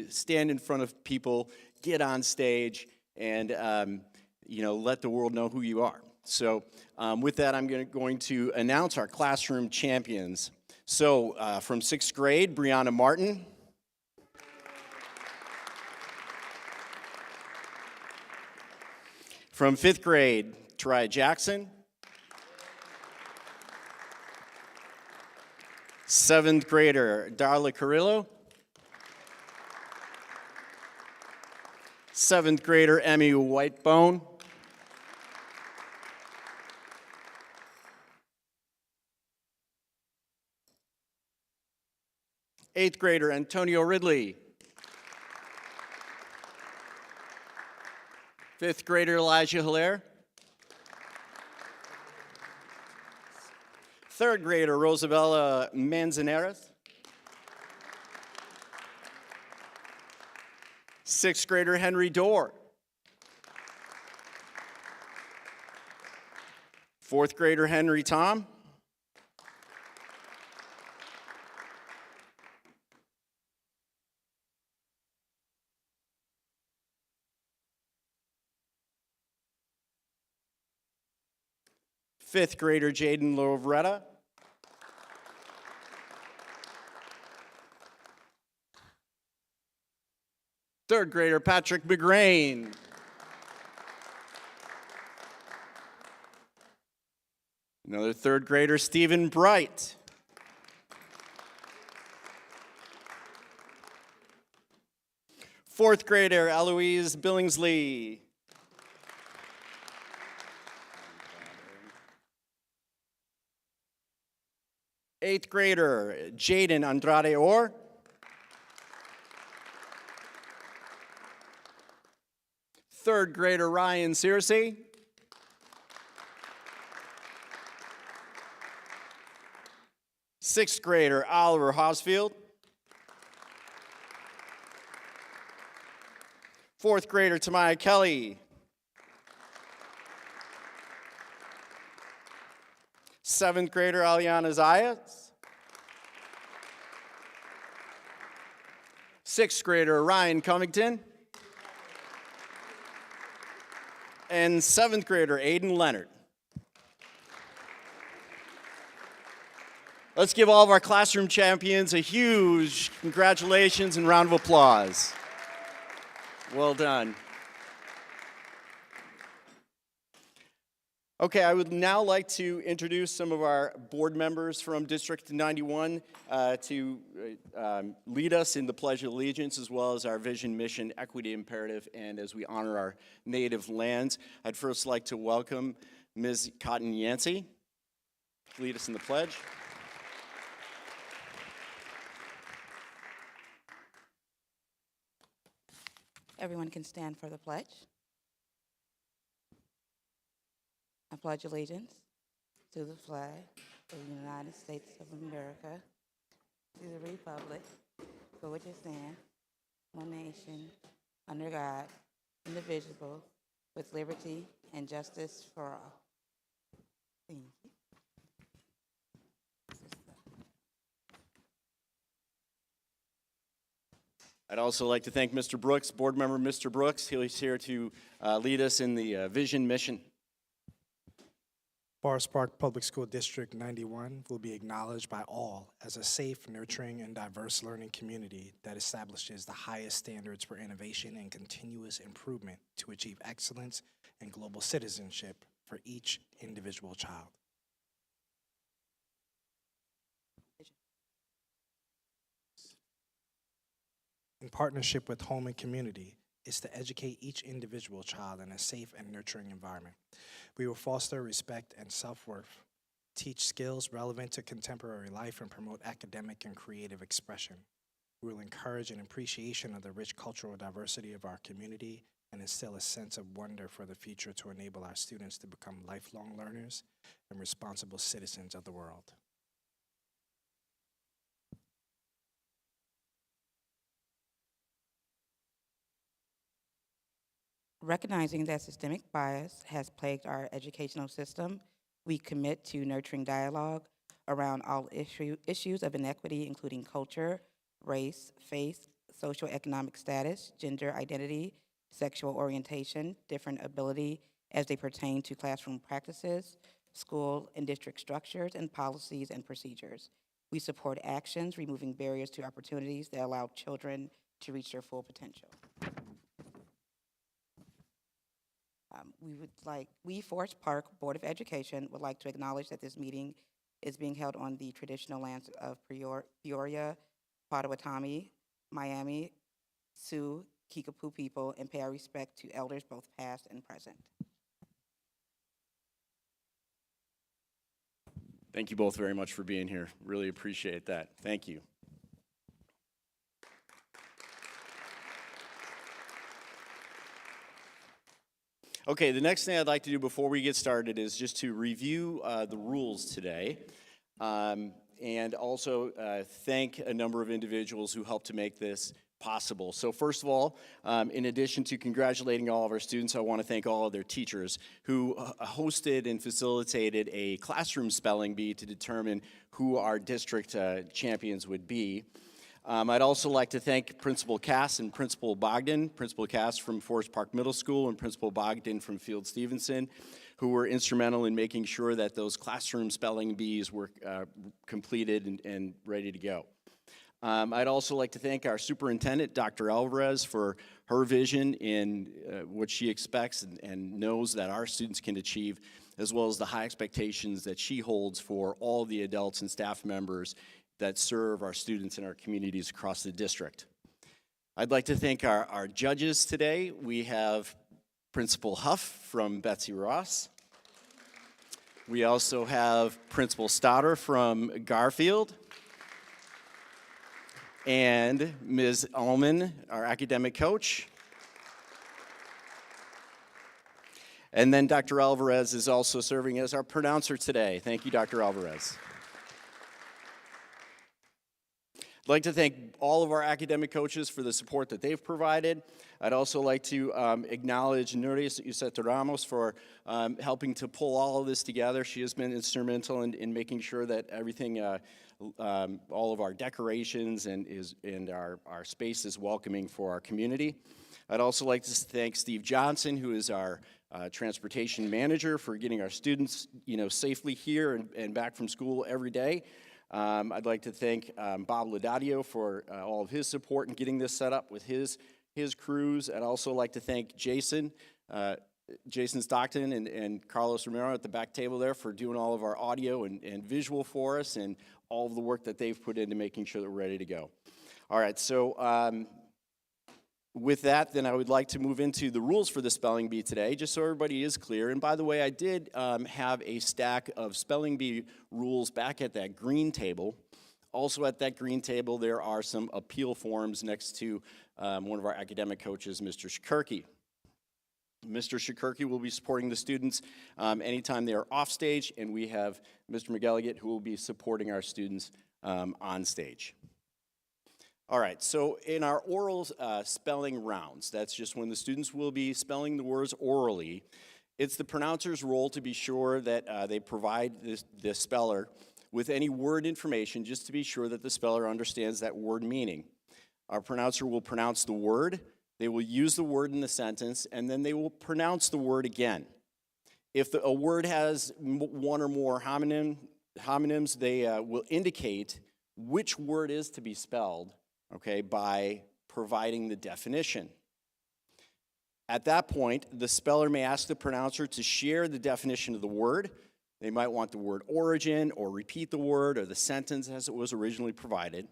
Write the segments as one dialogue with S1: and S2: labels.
S1: stand in front of people, get on stage, and let the world know who you are. So with that, I'm going to announce our classroom champions. So from 6th grade, Brianna Martin. From 5th grade, Tariah Jackson. 7th grader, Darla Carrillo. 7th grader, Emmy Whitebone. 8th grader, Antonio Ridley. 5th grader, Elijah Hilaire. 3rd grader, Rosabella Manzanares. 6th grader, Henry Dorr. 4th grader, Henry Tom. 5th grader, Jaden Lovretta. 3rd grader, Patrick McGrain. Another 3rd grader, Stephen Bright. 4th grader, Eloise Billingsley. 8th grader, Jaden Andrade Orr. 3rd grader, Ryan Searcy. 6th grader, Oliver Hosfield. 4th grader, Tamaya Kelly. 7th grader, Aliana Zayas. 6th grader, Ryan Covington. And 7th grader, Aiden Leonard. Let's give all of our classroom champions a huge congratulations and round of applause. Well done. Okay, I would now like to introduce some of our board members from District 91 to lead us in the Pledge of Allegiance, as well as our vision, mission, equity, imperative, and as we honor our native lands. I'd first like to welcome Ms. Cotton Yancey to lead us in the pledge.
S2: Everyone can stand for the pledge. I pledge allegiance to the flag of the United States of America, to the republic for which it stands, one nation, under God, indivisible, with liberty and justice for all. Thank you.
S1: I'd also like to thank Mr. Brooks, board member Mr. Brooks. He's here to lead us in the vision, mission.
S3: Forest Park Public School District 91 will be acknowledged by all as a safe, nurturing, and diverse learning community that establishes the highest standards for innovation and continuous improvement to achieve excellence and global citizenship for each individual child. In partnership with Home and Community, is to educate each individual child in a safe and nurturing environment. We will foster respect and self-worth, teach skills relevant to contemporary life, and promote academic and creative expression. We will encourage an appreciation of the rich cultural diversity of our community and instill a sense of wonder for the future to enable our students to become lifelong learners and responsible citizens of the world.
S2: Recognizing that systemic bias has plagued our educational system, we commit to nurturing dialogue around all issues of inequity, including culture, race, faith, socioeconomic status, gender identity, sexual orientation, different ability as they pertain to classroom practices, school and district structures, and policies and procedures. We support actions removing barriers to opportunities that allow children to reach their full potential. We, Forest Park Board of Education, would like to acknowledge that this meeting is being held on the traditional lands of Peoria, Potawatomi, Miami, Sioux, Kickapoo people, and pay our respect to elders both past and present.
S1: Thank you both very much for being here. Really appreciate that. Thank you. Okay, the next thing I'd like to do before we get started is just to review the rules today, and also thank a number of individuals who helped to make this possible. So first of all, in addition to congratulating all of our students, I want to thank all of their teachers who hosted and facilitated a classroom spelling bee to determine who our district champions would be. I'd also like to thank Principal Cass and Principal Bogdan, Principal Cass from Forest Park Middle School and Principal Bogdan from Field Stevenson, who were instrumental in making sure that those classroom spelling bees were completed and ready to go. I'd also like to thank our superintendent, Dr. Alvarez, for her vision in what she expects and knows that our students can achieve, as well as the high expectations that she holds for all the adults and staff members that serve our students in our communities across the district. I'd like to thank our judges today. We have Principal Huff from Betsy Ross. We also have Principal Stoddard from Garfield. And Ms. Ullman, our academic coach. And then Dr. Alvarez is also serving as our pronouncer today. Thank you, Dr. Alvarez. I'd like to thank all of our academic coaches for the support that they've provided. I'd also like to acknowledge Nuris Yuseta Ramos for helping to pull all of this together. She has been instrumental in making sure that everything, all of our decorations and our space is welcoming for our community. I'd also like to thank Steve Johnson, who is our transportation manager, for getting our students, safely here and back from school every day. I'd like to thank Bob Laudadio for all of his support in getting this set up with his crews. I'd also like to thank Jason Stockton and Carlos Romero at the back table there for doing all of our audio and visual for us and all of the work that they've put into making sure that we're ready to go. All right, so with that, then I would like to move into the rules for the spelling bee today, just so everybody is clear. And by the way, I did have a stack of spelling bee rules back at that green table. Also at that green table, there are some appeal forms next to one of our academic coaches, Mr. Shikurki. Mr. Shikurki will be supporting the students anytime they are off stage, and we have Mr. McElligott who will be supporting our students on stage. All right, so in our oral spelling rounds, that's just when the students will be spelling the words orally, it's the pronouncer's role to be sure that they provide the speller with any word information just to be sure that the speller understands that word meaning. Our pronouncer will pronounce the word, they will use the word in the sentence, and then they will pronounce the word again. If a word has one or more homonyms, they will indicate which word is to be spelled, okay, by providing the definition. At that point, the speller may ask the pronouncer to share the definition of the word. They might want the word origin, or repeat the word, or the sentence as it was originally provided.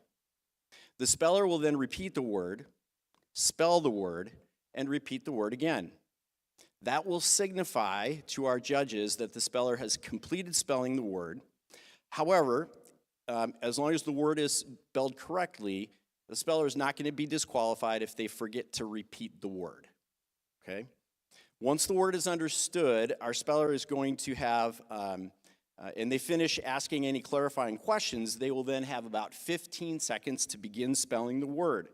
S1: The speller will then repeat the word, spell the word, and repeat the word again. That will signify to our judges that the speller has completed spelling the word. However, as long as the word is spelled correctly, the speller is not going to be disqualified if they forget to repeat the word, okay? Once the word is understood, our speller is going to have, and they finish asking any clarifying questions, they will then have about 15 seconds to begin spelling the word.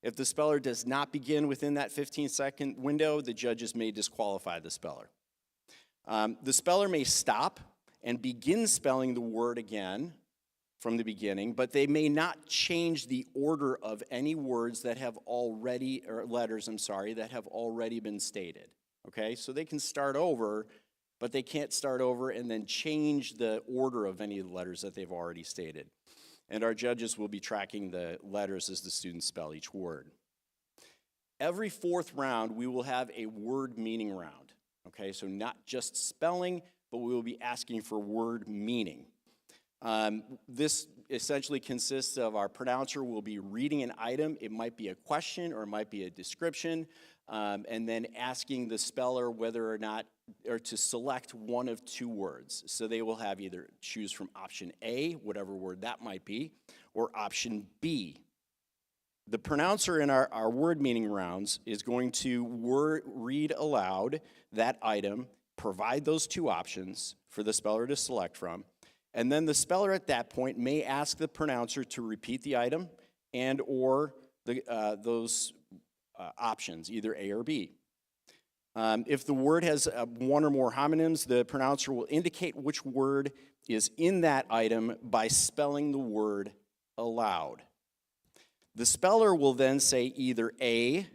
S1: If the speller does not begin within that 15-second window, the judges may disqualify the speller. The speller may stop and begin spelling the word again, from the beginning, but they may not change the order of any words that have already, or letters, I'm sorry, that have already been stated, okay? So they can start over, but they can't start over and then change the order of any of the letters that they've already stated. And our judges will be tracking the letters as the students spell each word. Every fourth round, we will have a word meaning round, okay? So not just spelling, but we will be asking for word meaning. This essentially consists of our pronouncer will be reading an item. It might be a question or it might be a description, and then asking the speller whether or not, or to select one of two words. So they will have either choose from option A, whatever word that might be, or option B. The pronouncer in our word meaning rounds is going to read aloud that item, provide those two options for the speller to select from, and then the speller at that point may ask the pronouncer to repeat the item and or those options, either A or B. If the word has one or more homonyms, the pronouncer will indicate which word is in that item by spelling the word aloud. The speller will then say either A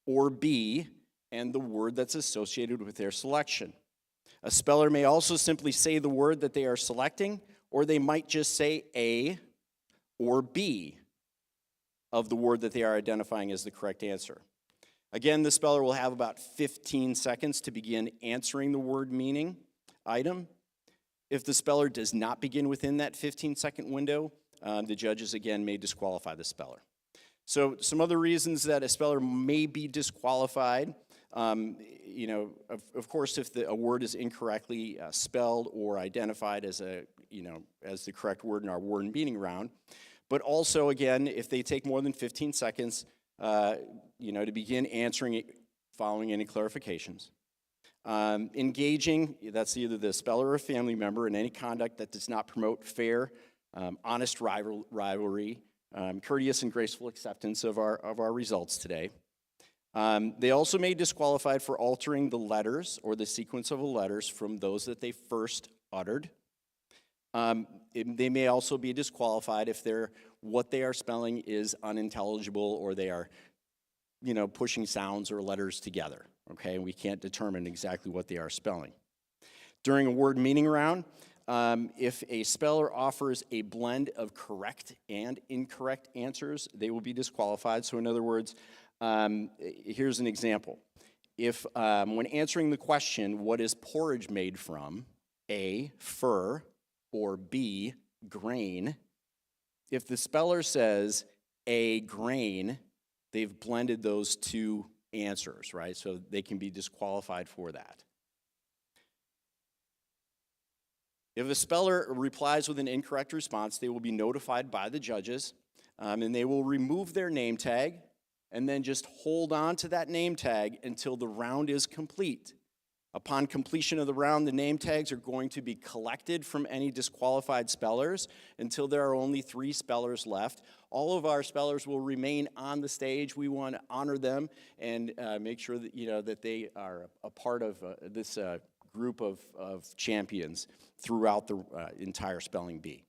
S1: or B and the word that's associated with their selection. A speller may also simply say the word that they are selecting, or they might just say A or B of the word that they are identifying as the correct answer. Again, the speller will have about 15 seconds to begin answering the word meaning item. If the speller does not begin within that 15-second window, the judges again may disqualify the speller. So some other reasons that a speller may be disqualified. Of course, if a word is incorrectly spelled or identified as as the correct word in our word meaning round, but also again, if they take more than 15 seconds, to begin answering it, following any clarifications. Engaging, that's either the speller or a family member in any conduct that does not promote fair, honest rivalry, courteous and graceful acceptance of our results today. They also may be disqualified for altering the letters or the sequence of the letters from those that they first uttered. They may also be disqualified if what they are spelling is unintelligible or they are, pushing sounds or letters together, okay? We can't determine exactly what they are spelling. During a word meaning round, if a speller offers a blend of correct and incorrect answers, they will be disqualified. So in other words, here's an example. If, when answering the question, what is porridge made from, A, fur, or B, grain, if the speller says A, grain, they've blended those two answers, right? So they can be disqualified for that. If a speller replies with an incorrect response, they will be notified by the judges, and they will remove their name tag and then just hold on to that name tag until the round is complete. Upon completion of the round, the name tags are going to be collected from any disqualified spellers until there are only 3 spellers left. All of our spellers will remain on the stage. We want to honor them and make sure that, that they are a part of this group of champions throughout the entire spelling bee.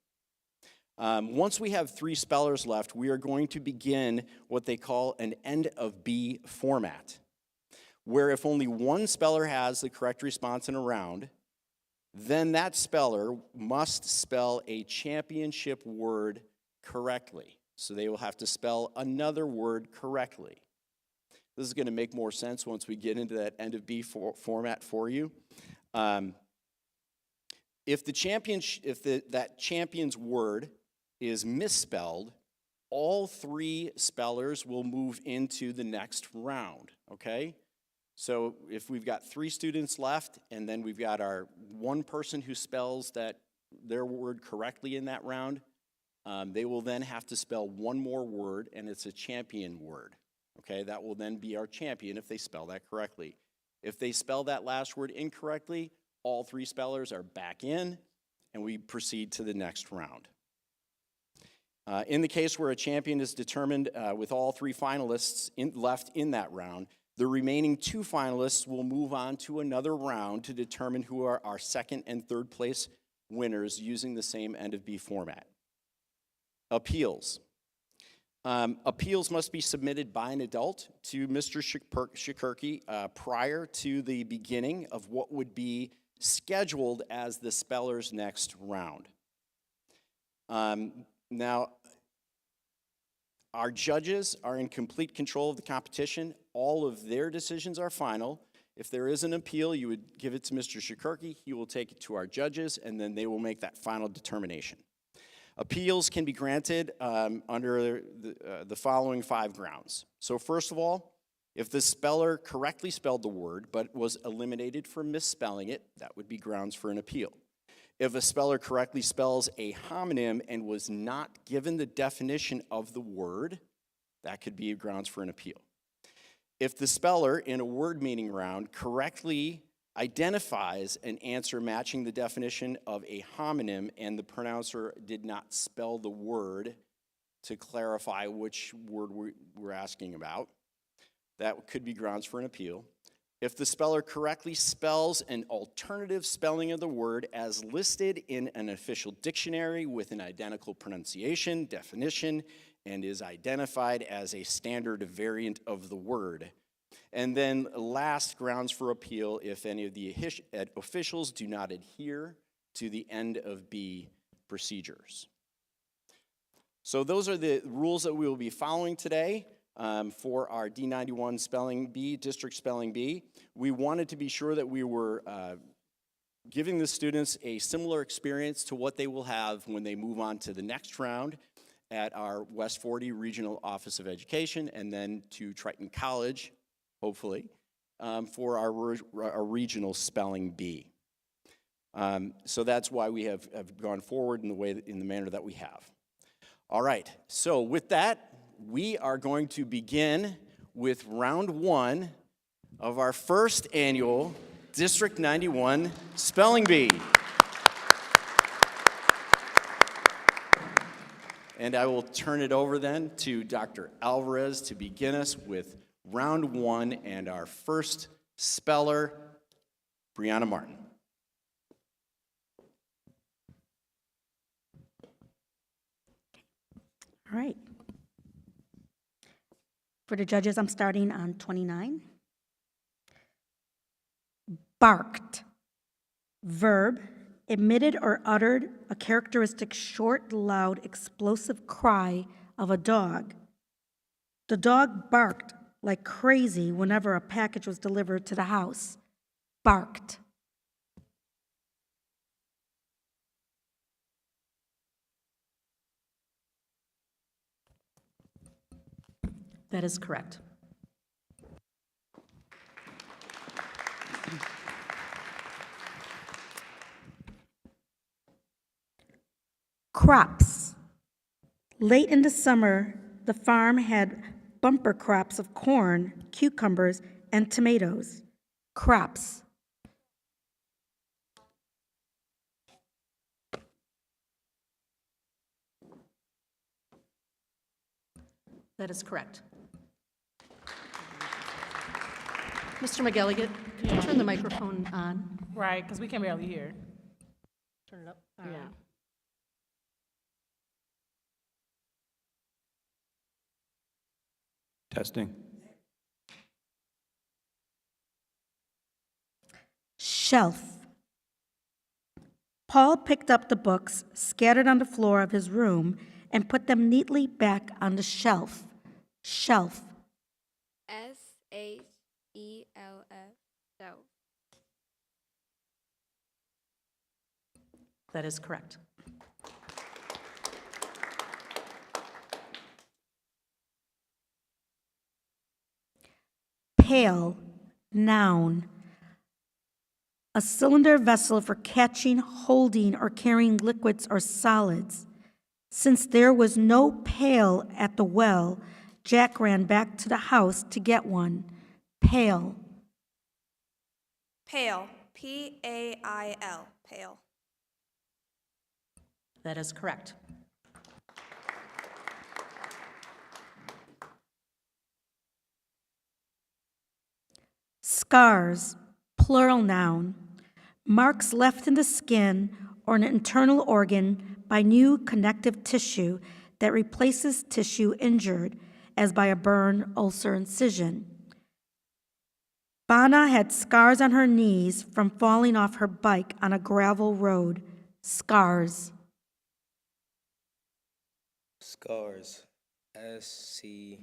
S1: Once we have 3 spellers left, we are going to begin what they call an end of B format, where if only one speller has the correct response in a round, then that speller must spell a championship word correctly. So they will have to spell another word correctly. This is going to make more sense once we get into that end of B format for you. If that champion's word is misspelled, all 3 spellers will move into the next round, okay? So if we've got 3 students left, and then we've got our one person who spells their word correctly in that round, they will then have to spell one more word, and it's a champion word, okay? That will then be our champion if they spell that correctly. If they spell that last word incorrectly, all 3 spellers are back in, and we proceed to the next round. In the case where a champion is determined with all 3 finalists left in that round, the remaining 2 finalists will move on to another round to determine who are our second and third place winners using the same end of B format. Appeals. Appeals must be submitted by an adult to Mr. Shikurki prior to the beginning of what would be scheduled as the speller's next round. Now, our judges are in complete control of the competition. All of their decisions are final. If there is an appeal, you would give it to Mr. Shikurki. He will take it to our judges, and then they will make that final determination. Appeals can be granted under the following 5 grounds. So first of all, if the speller correctly spelled the word but was eliminated for misspelling it, that would be grounds for an appeal. If a speller correctly spells a homonym and was not given the definition of the word, that could be grounds for an appeal. If the speller in a word meaning round correctly identifies an answer matching the definition of a homonym and the pronouncer did not spell the word to clarify which word we're asking about, that could be grounds for an appeal. If the speller correctly spells an alternative spelling of the word as listed in an official dictionary with an identical pronunciation, definition, and is identified as a standard variant of the word. And then last, grounds for appeal if any of the officials do not adhere to the end of B procedures. So those are the rules that we will be following today for our D91 Spelling Bee, District Spelling Bee. We wanted to be sure that we were giving the students a similar experience to what they will have when they move on to the next round at our West 40 Regional Office of Education and then to Triton College, hopefully, for our regional spelling bee. So that's why we have gone forward in the manner that we have. All right, so with that, we are going to begin with round 1 of our first annual District 91 Spelling Bee. And I will turn it over then to Dr. Alvarez to begin us with round 1 and our first speller, Brianna Martin.
S4: All right. For the judges, I'm starting on 29. Barked. Verb, emitted or uttered a characteristic short, loud, explosive cry of a dog. The dog barked like crazy whenever a package was delivered to the house. Barked. That is correct. Crops. Late in the summer, the farm had bumper crops of corn, cucumbers, and tomatoes. Crops. That is correct.
S5: Mr. McGilligan, can you turn the microphone on?
S6: Right, because we can barely hear.
S5: Turn it up.
S6: Yeah.
S7: Testing.
S4: Shelf. Paul picked up the books scattered on the floor of his room and put them neatly back on the shelf. Shelf.
S8: SHELF, shelf.
S4: That is correct. Pail, noun. A cylinder vessel for catching, holding, or carrying liquids or solids. Since there was no pail at the well, Jack ran back to the house to get one. Pail.
S8: Pail, P-A-I-L, pail.
S4: That is correct. Scars, plural noun. Marks left in the skin or an internal organ by new connective tissue that replaces tissue injured, as by a burn, ulcer, incision. Bana had scars on her knees from falling off her bike on a gravel road. Scars.
S6: Scars. SCAR.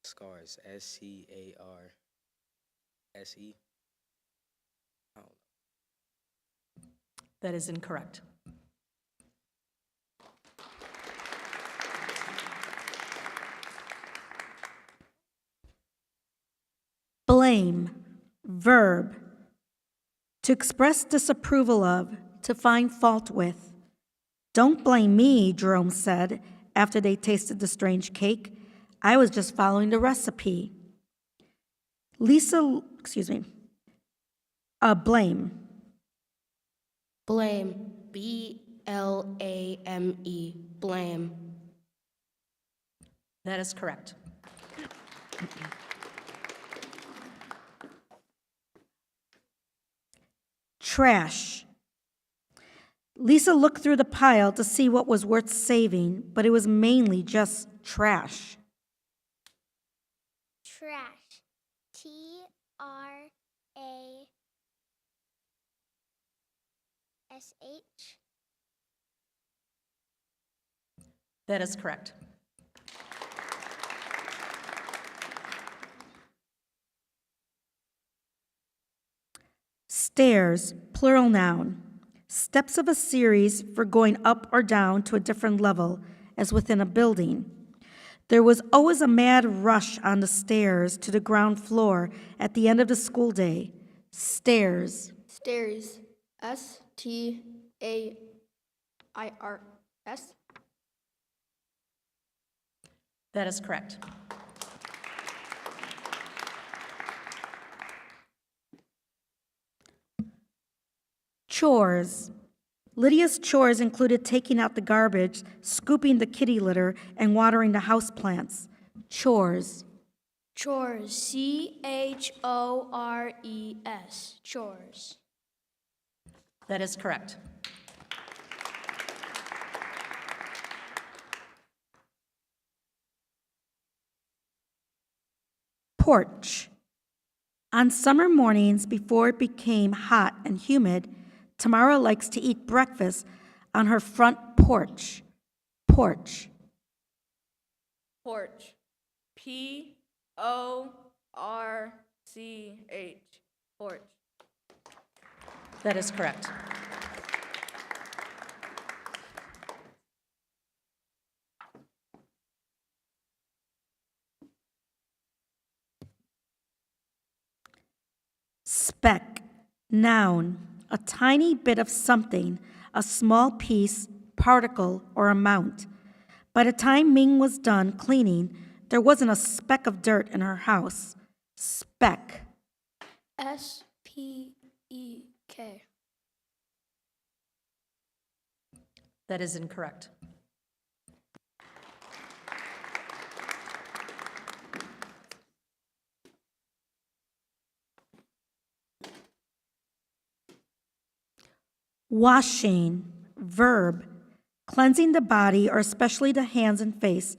S6: Scars. SCARSE. Oh.
S5: That is incorrect.
S4: Blame. Verb. To express disapproval of, to find fault with. Don't blame me, Jerome said after they tasted the strange cake. I was just following the recipe. Blame.
S7: Blame. BLAME. Blame.
S5: That is correct.
S4: Trash. Lisa looked through the pile to see what was worth saving, but it was mainly just trash.
S9: Trash. TRASH.
S5: That is correct.
S4: Stairs, plural noun. Steps of a series for going up or down to a different level, as within a building. There was always a mad rush on the stairs to the ground floor at the end of the school day. Stairs.
S7: Stairs. STAIRS.
S5: That is correct.
S4: Chores. Lydia's chores included taking out the garbage, scooping the kitty litter, and watering the houseplants. Chores.
S7: Chores. CHORES. Chores.
S5: That is correct.
S4: Porch. On summer mornings before it became hot and humid, Tamara likes to eat breakfast on her front porch. Porch.
S10: Porch. PORCH. Porch.
S5: That is correct.
S4: Speck. Noun. A tiny bit of something, a small piece, particle, or amount. By the time Ming was done cleaning, there wasn't a speck of dirt in her house. Speck.
S7: SPEK.
S5: That is incorrect.
S4: Washing. Verb. Cleansing the body, or especially the hands and face,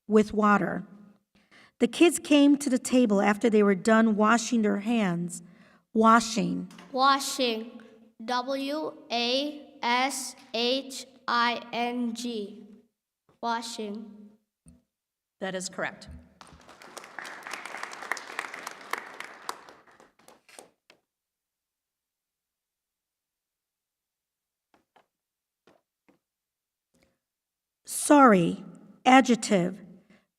S4: with water. The kids came to the table after they were done washing their hands. Washing.
S7: Washing. WASHING. Washing.
S5: That is correct.
S4: Sorry. Adjective.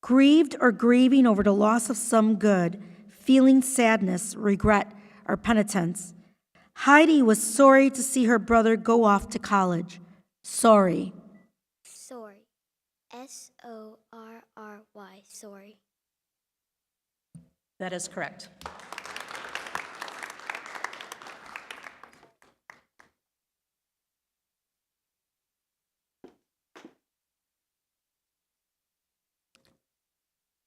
S4: Grieved or grieving over the loss of some good, feeling sadness, regret, or penitence. Heidi was sorry to see her brother go off to college. Sorry.
S9: Sorry. SORRY. Sorry.
S5: That is correct.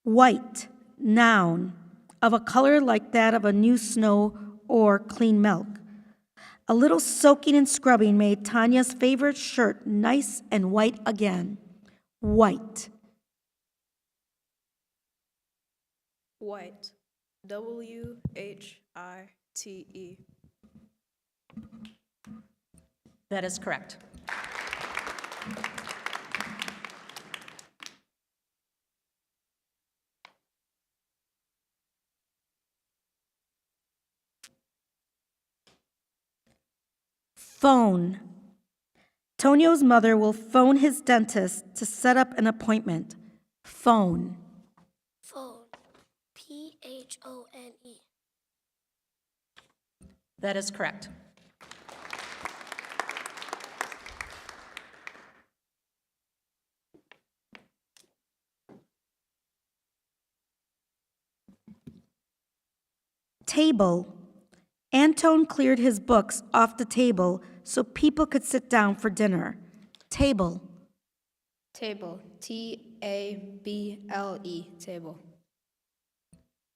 S4: White. Noun. Of a color like that of a new snow or clean milk. A little soaking and scrubbing made Tanya's favorite shirt nice and white again. White.
S8: White. WHITE.
S5: That is correct.
S4: Phone. Tonio's mother will phone his dentist to set up an appointment. Phone.
S9: Phone. PHONE.
S5: That is correct.
S4: Table. Antone cleared his books off the table so people could sit down for dinner. Table.
S8: Table. TABLE. Table.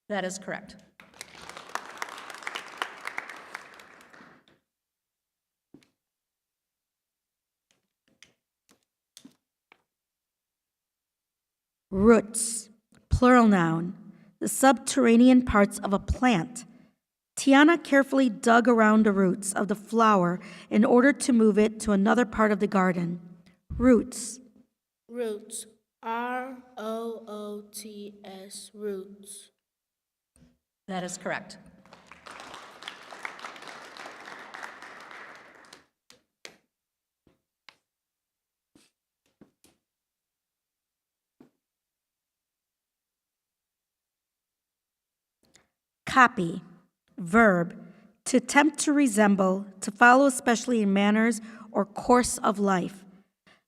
S5: That is correct.
S4: Roots. Plural noun. The subterranean parts of a plant. Tiana carefully dug around the roots of the flower in order to move it to another part of the garden. Roots.
S7: Roots. ROOTS. Roots.
S5: That is correct.
S4: Copy. Verb. To attempt to resemble, to follow especially in manners or course of life.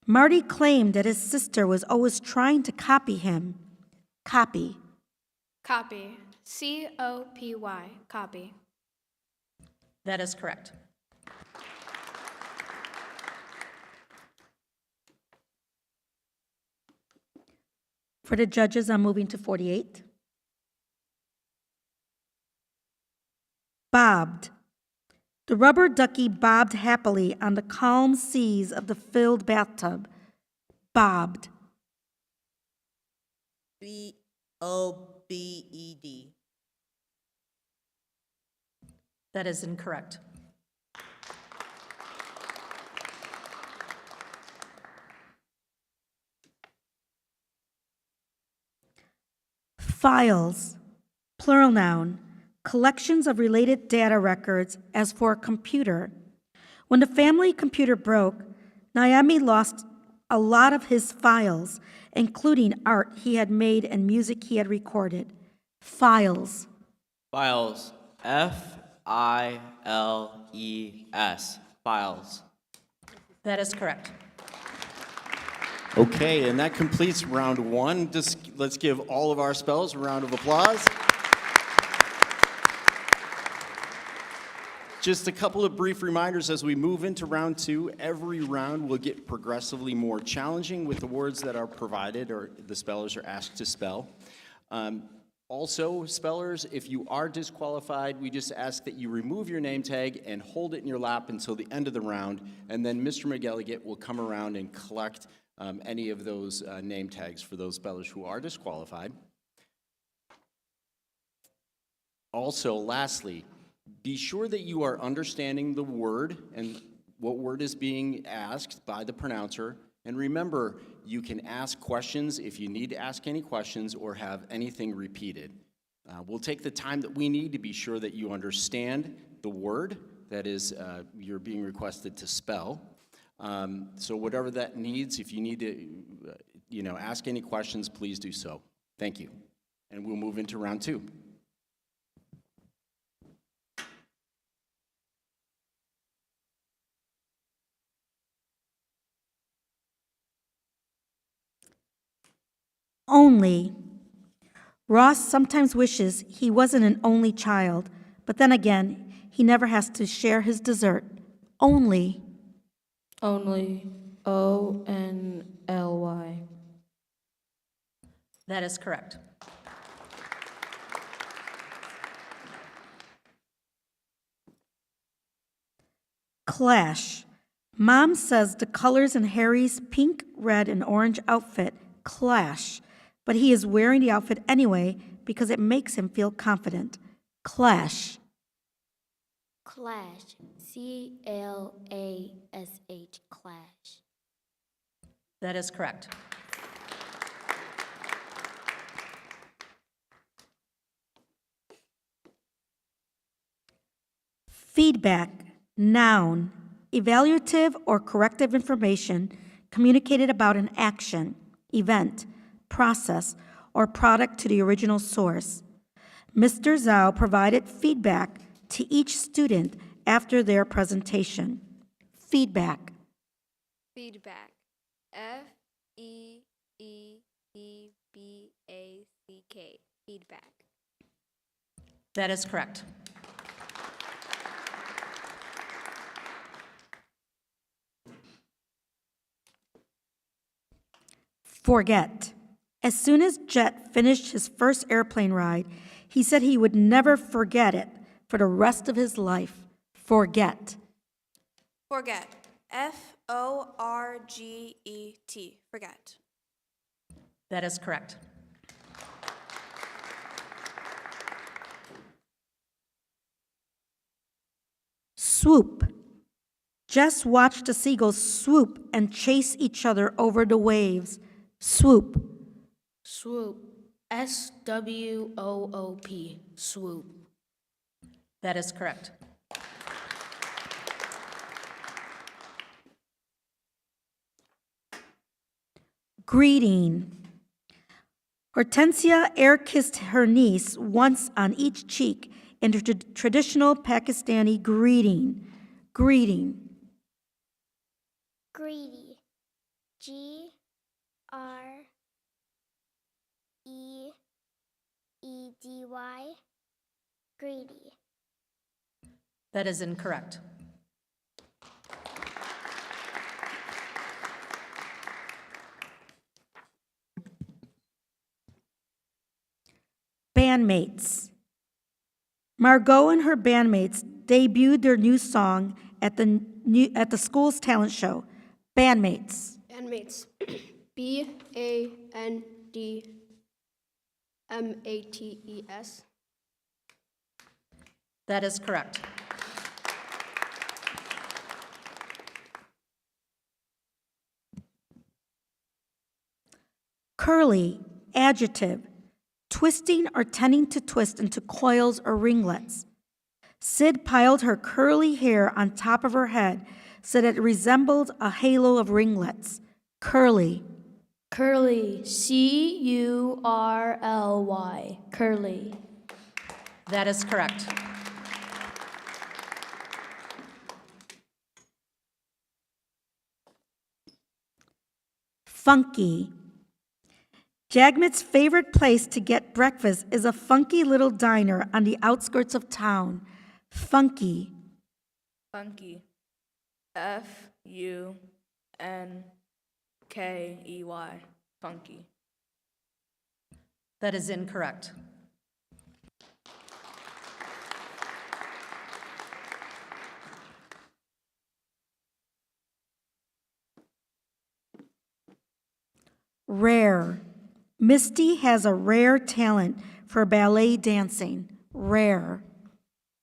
S4: Marty claimed that his sister was always trying to copy him. Copy.
S8: Copy. COPY. Copy.
S5: That is correct.
S4: For the judges, I'm moving to 48. Bobbed. The rubber ducky bobbed happily on the calm seas of the filled bathtub. Bobbed.
S6: BOBED.
S5: That is incorrect.
S4: Files. Plural noun. Collections of related data records as for a computer. When the family computer broke, Naomi lost a lot of his files, including art he had made and music he had recorded. Files.
S10: Files. FILES. Files.
S5: That is correct.
S1: Okay, and that completes round one. Let's give all of our spells a round of applause. Just a couple of brief reminders as we move into round two. Every round will get progressively more challenging with the words that are provided or the spellers are asked to spell. Also, spellers, if you are disqualified, we just ask that you remove your name tag and hold it in your lap until the end of the round, and then Mr. McElligott will come around and collect any of those name tags for those spellers who are disqualified. Also, lastly, be sure that you are understanding the word and what word is being asked by the pronouncer. And remember, you can ask questions if you need to ask any questions or have anything repeated. We'll take the time that we need to be sure that you understand the word that is you're being requested to spell. So whatever that needs, if you need to ask any questions, please do so. Thank you. And we'll move into round two.
S4: Only. Ross sometimes wishes he wasn't an only child, but then again, he never has to share his dessert. Only.
S7: Only. ONLY.
S5: That is correct.
S4: clash. Mom says the colors in Harry's pink, red, and orange outfit clash, but he is wearing the outfit anyway because it makes him feel confident. Clash.
S9: Clash. CLASH. Clash.
S5: That is correct.
S4: Feedback, noun, evaluative or corrective information communicated about an action, event, process, or product to the original source. Mr. Zhao provided feedback to each student after their presentation. Feedback.
S8: Feedback. FEEDBACK. Feedback.
S5: That is correct.
S4: Forget. As soon as Jet finished his first airplane ride, he said he would never forget it for the rest of his life. Forget.
S8: Forget. FORGET. Forget.
S5: That is correct.
S4: Swoop. Just watch the seagulls swoop and chase each other over the waves. Swoop.
S7: Swoop. SWOOP. Swoop.
S5: That is correct.
S4: Greeting. Hortensia air-kissed her niece once on each cheek in the traditional Pakistani greeting. Greeting.
S9: Greedy. GREEDY. Greedy.
S5: That is incorrect.
S4: Bandmates. Margot and her bandmates debuted their new song at the school's talent show. Bandmates.
S8: Bandmates. BANDMATES.
S5: That is correct.
S4: Curly, adjective, twisting or tending to twist into coils or ringlets. Sid piled her curly hair on top of her head so that it resembled a halo of ringlets. Curly.
S7: Curly. CURLY. Curly.
S5: That is correct.
S4: Funky. Jagmeet's favorite place to get breakfast is a funky little diner on the outskirts of town. Funky.
S11: Funky. FUNKEY. Funky.
S5: That is incorrect.
S4: Rare. Misty has a rare talent for ballet dancing. Rare.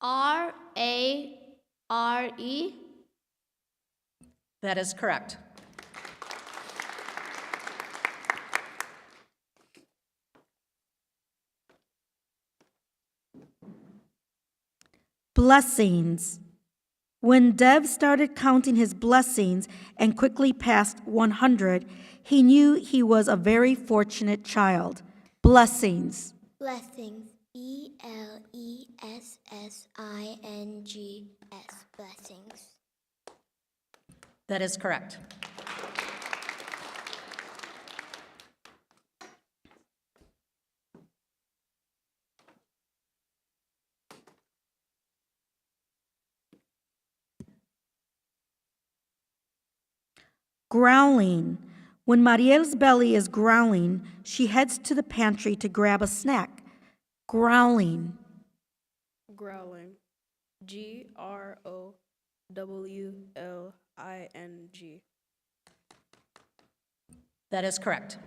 S7: RARE.
S5: That is correct.
S4: Blessings. When Dev started counting his blessings and quickly passed 100, he knew he was a very fortunate child. Blessings.
S9: Blessings. BLESSINGS. Blessings.
S5: That is correct.
S4: Growling. When Mariel's belly is growling, she heads to the pantry to grab a snack. Growling.
S11: Growling. GROWLING. WLING.
S5: That is correct.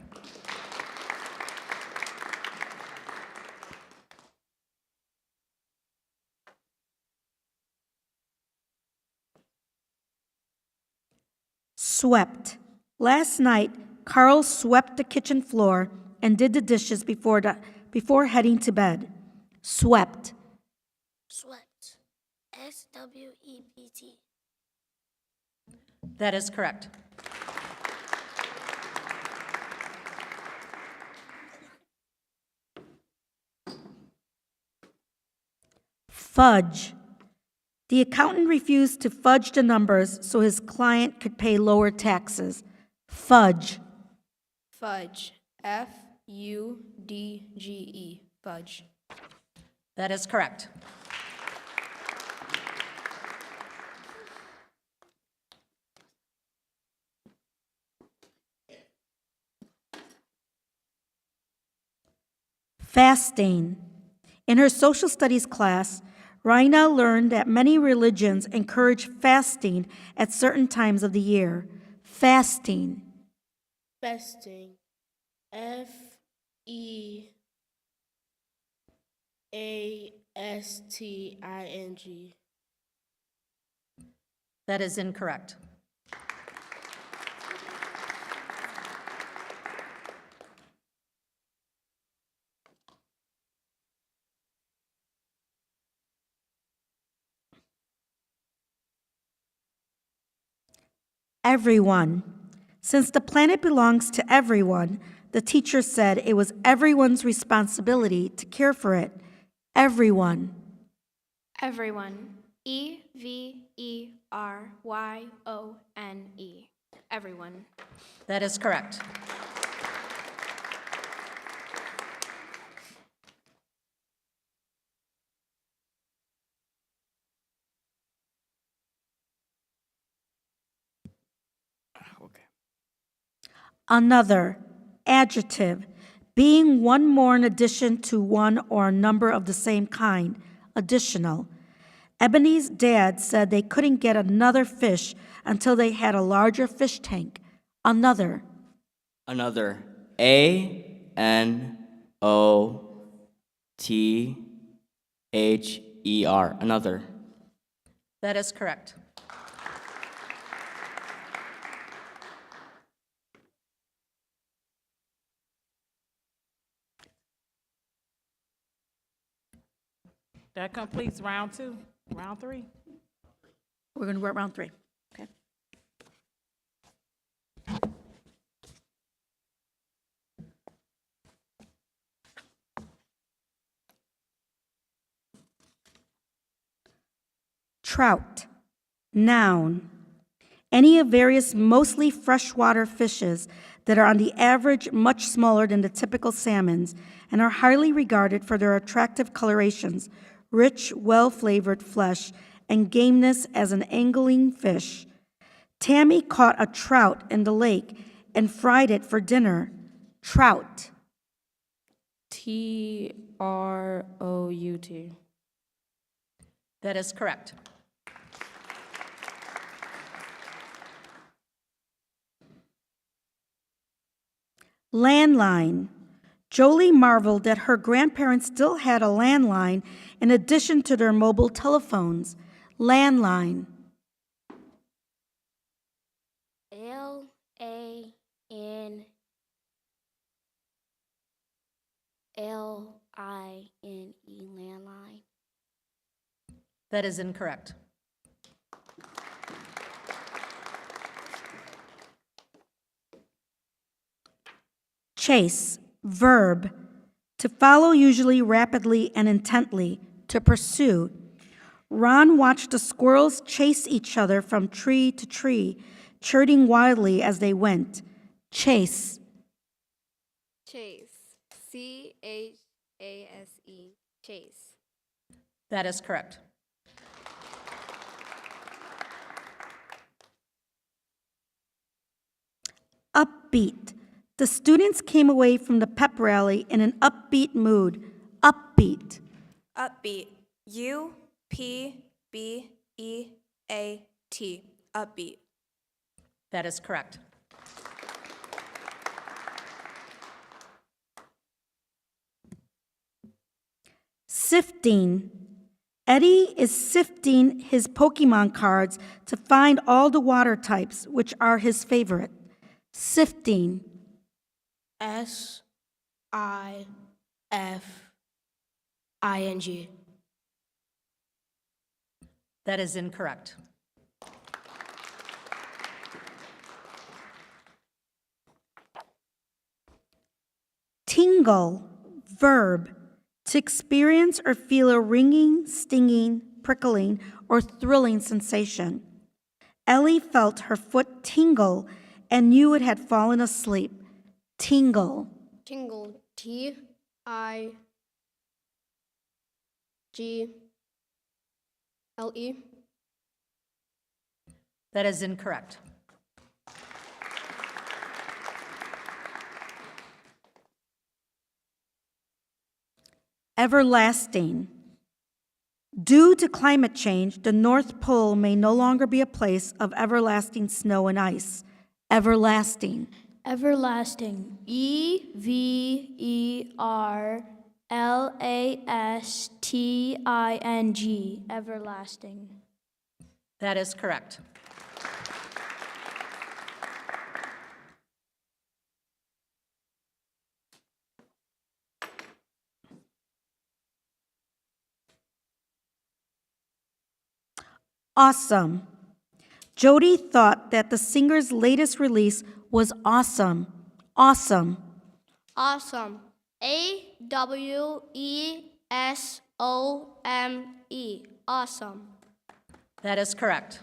S4: Swept. Last night, Carl swept the kitchen floor and did the dishes before heading to bed. Swept.
S9: Swept. SWEPT.
S5: That is correct.
S4: Fudge. The accountant refused to fudge the numbers so his client could pay lower taxes. Fudge.
S11: Fudge. FUDGE. Fudge.
S5: That is correct.
S4: Fasting. In her social studies class, Raina learned that many religions encourage fasting at certain times of the year. Fasting.
S7: Fasting. FEASTING.
S5: That is incorrect.
S4: Everyone. Since the planet belongs to everyone, the teacher said it was everyone's responsibility to care for it. Everyone.
S8: Everyone. EVERYONE. Everyone.
S5: That is correct.
S4: Another. Adjective. Being one more in addition to one or a number of the same kind. Additional. Ebony's dad said they couldn't get another fish until they had a larger fish tank. Another.
S10: Another. ANOTHER. Another.
S5: That is correct.
S12: That completes round 2. Round 3.
S4: We're going to go at round 3. Okay. Trout. Noun. Any of various mostly freshwater fishes that are on the average much smaller than the typical salmons and are highly regarded for their attractive colorations, rich, well-flavored flesh, and gameness as an angling fish. Tammy caught a trout in the lake and fried it for dinner. Trout.
S11: TROUT.
S5: That is correct.
S4: Landline. Jolie marveled that her grandparents still had a landline in addition to their mobile telephones. Landline.
S9: LANLINE. Landline.
S5: That is incorrect.
S4: Chase. Verb. To follow, usually rapidly and intently. To pursue. Ron watched the squirrels chase each other from tree to tree, chirping wildly as they went. Chase.
S8: Chase. CHASE. Chase.
S5: That is correct.
S4: Upbeat. The students came away from the pep rally in an upbeat mood. Upbeat.
S8: Upbeat. UPBEAT.
S11: upbeat.
S5: That is correct.
S4: Sifting. Eddie is sifting his Pokemon cards to find all the water types, which are his favorite. Sifting.
S7: SIFING.
S5: That is incorrect.
S4: Tingle. Verb. To experience or feel a ringing, stinging, prickling, or thrilling sensation. Ellie felt her foot tingle and knew it had fallen asleep. Tingle.
S7: Tingle. TIGGLE.
S5: That is incorrect.
S4: Everlasting. Due to climate change, the North Pole may no longer be a place of everlasting snow and ice. Everlasting.
S9: Everlasting. EVERLASTING. Everlasting.
S5: That is correct.
S4: Awesome. Jody thought that the singer's latest release was awesome. Awesome.
S7: Awesome. AWESOME. Awesome.
S5: That is correct.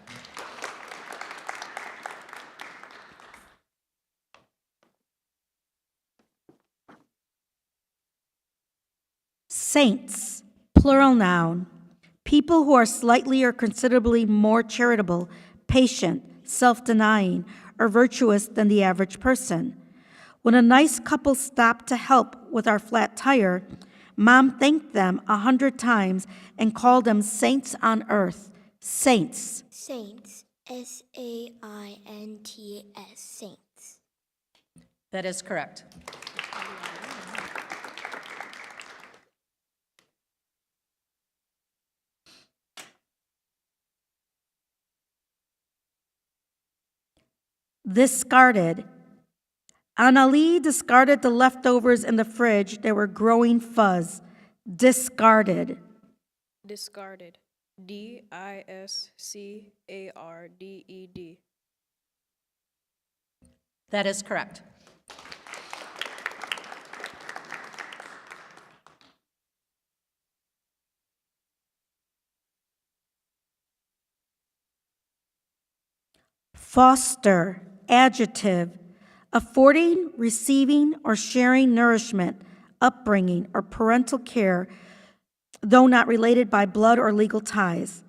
S4: Saints, plural noun. People who are slightly or considerably more charitable, patient, self-denying, or virtuous than the average person. When a nice couple stopped to help with our flat tire, Mom thanked them 100 times and called them saints on earth. Saints.
S9: Saints. SAINTS. Saints.
S5: That is correct.
S4: Discarded. Annalie discarded the leftovers in the fridge. They were growing fuzz. Discarded.
S11: Discarded. DISCARDED.
S5: That is correct.
S4: Foster, adjective, affording, receiving, or sharing nourishment, upbringing, or parental care, though not related by blood or legal ties.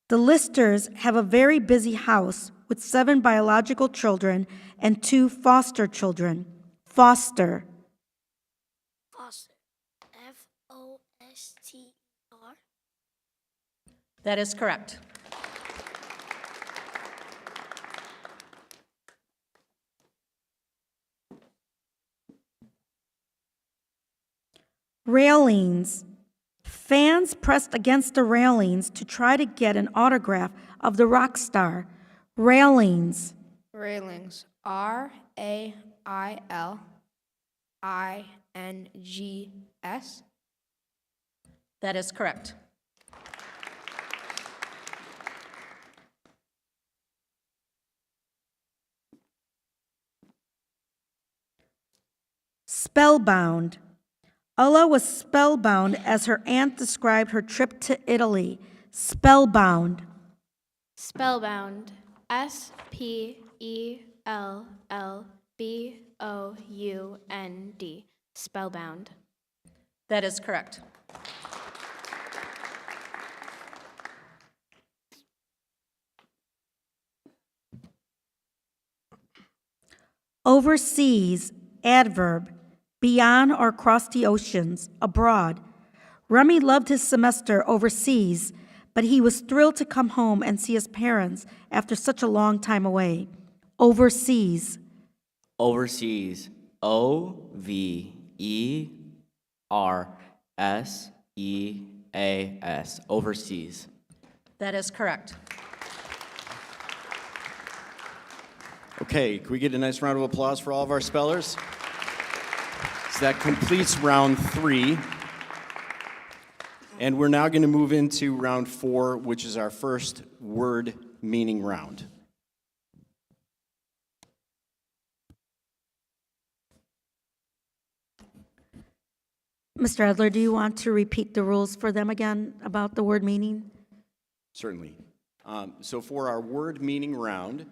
S4: The Listers have a very busy house with 7 biological children and 2 foster children. Foster.
S9: Foster. FOSTER.
S5: That is correct.
S4: Railings. Fans pressed against the railings to try to get an autograph of the rock star. Railings.
S11: Railings. RAILINGS.
S5: That is correct.
S4: Spellbound. Ulla was spellbound as her aunt described her trip to Italy. Spellbound.
S8: Spellbound. SPELLBOUND. Spellbound.
S5: That is correct.
S4: Overseas, adverb, beyond or across the oceans, abroad. Remy loved his semester overseas, but he was thrilled to come home and see his parents after such a long time away. Overseas.
S10: Overseas. Overseas. Overseas.
S5: That is correct.
S1: Okay, can we get a nice round of applause for all of our spellers? So that completes round 3. And we're now going to move into round 4, which is our first word meaning round.
S4: Mr. Adler, do you want to repeat the rules for them again about the word meaning?
S1: Certainly. So for our word meaning round,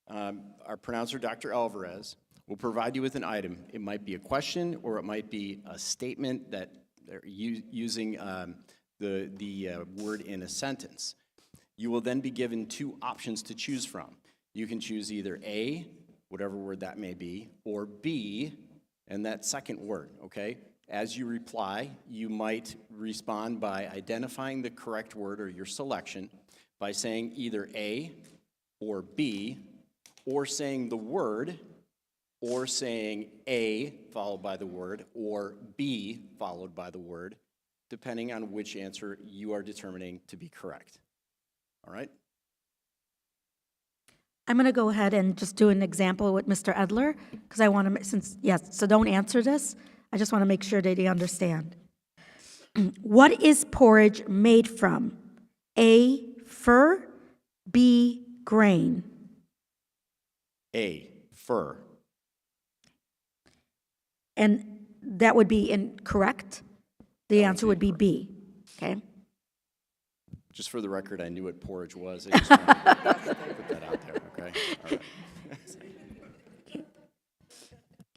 S1: our pronouncer, Dr. Alvarez, will provide you with an item. It might be a question or it might be a statement that they're using the word in a sentence. You will then be given 2 options to choose from. You can choose either A, whatever word that may be, or B, and that second word, okay? As you reply, you might respond by identifying the correct word or your selection by saying either A or B, or saying the word, or saying A followed by the word, or B followed by the word, depending on which answer you are determining to be correct. All right?
S4: I'm going to go ahead and just do an example with Mr. Edler, because I want to, so don't answer this. I just want to make sure that you understand. What is porridge made from? A, fur, B, grain.
S1: A, fur.
S4: And that would be incorrect. The answer would be B, okay?
S1: Just for the record, I knew what porridge was. I just wanted to put that out there, okay? All right.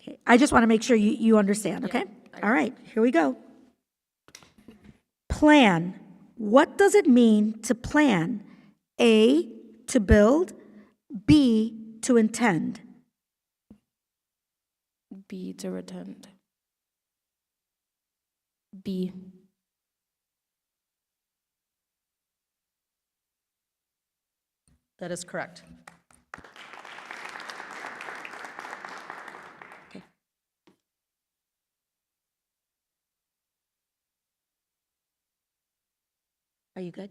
S4: Okay, I just want to make sure you understand, okay? All right, here we go. Plan. What does it mean to plan? A, to build, B, to intend.
S8: B, to retend. B.
S5: That is correct.
S4: Okay. Are you good?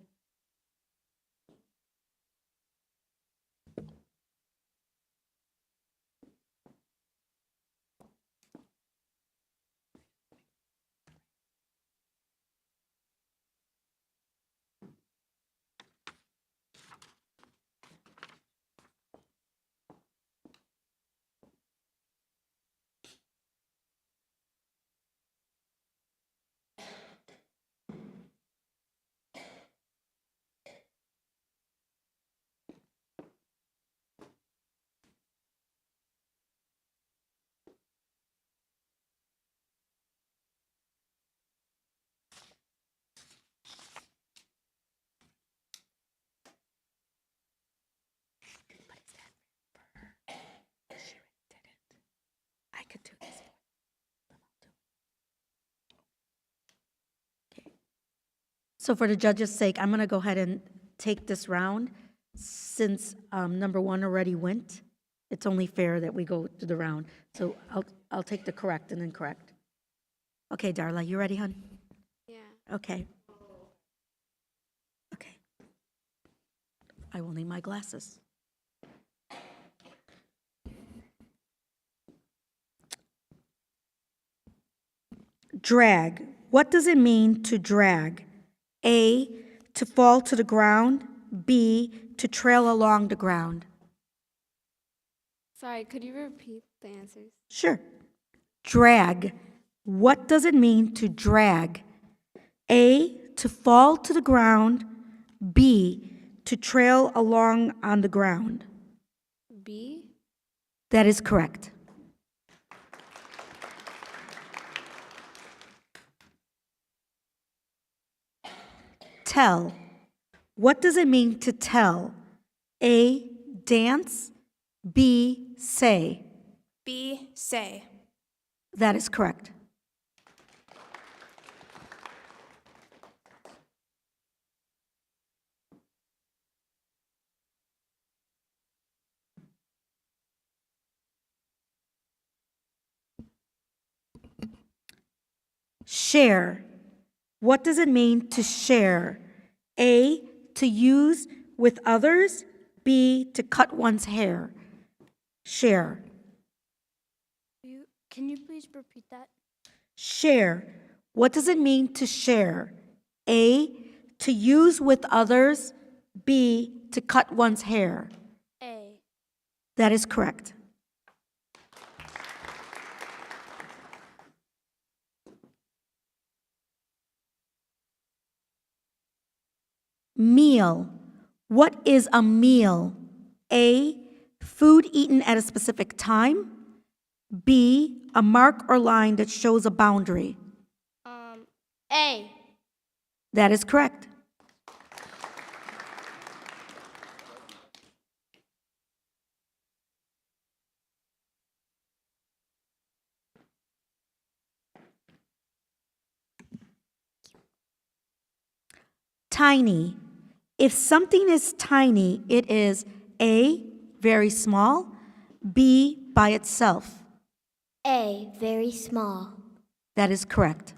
S4: I could do this. Okay. So for the judge's sake, I'm going to go ahead and take this round. Since number 1 already went, it's only fair that we go to the round. So I'll take the correct and incorrect. Okay, Darla, you ready, hon?
S7: Yeah.
S4: Okay. Okay. I will need my glasses. Drag. What does it mean to drag? A, to fall to the ground. B, to trail along the ground.
S7: Sorry, could you repeat the answers?
S4: Sure. Drag. What does it mean to drag? A, to fall to the ground. B, to trail along on the ground.
S7: B?
S4: That is correct. Tell. What does it mean to tell? A, dance. B, say.
S11: B, say.
S4: That is correct. Share. What does it mean to share? A, to use with others. B, to cut one's hair. Share.
S9: Can you please repeat that?
S4: Share. What does it mean to share? A, to use with others. B, to cut one's hair.
S9: A.
S4: That is correct. Meal. What is a meal? A, food eaten at a specific time. B, a mark or line that shows a boundary.
S9: A.
S4: That is correct. Tiny. If something is tiny, it is A, very small, B, by itself.
S9: A. Very small.
S4: That is correct.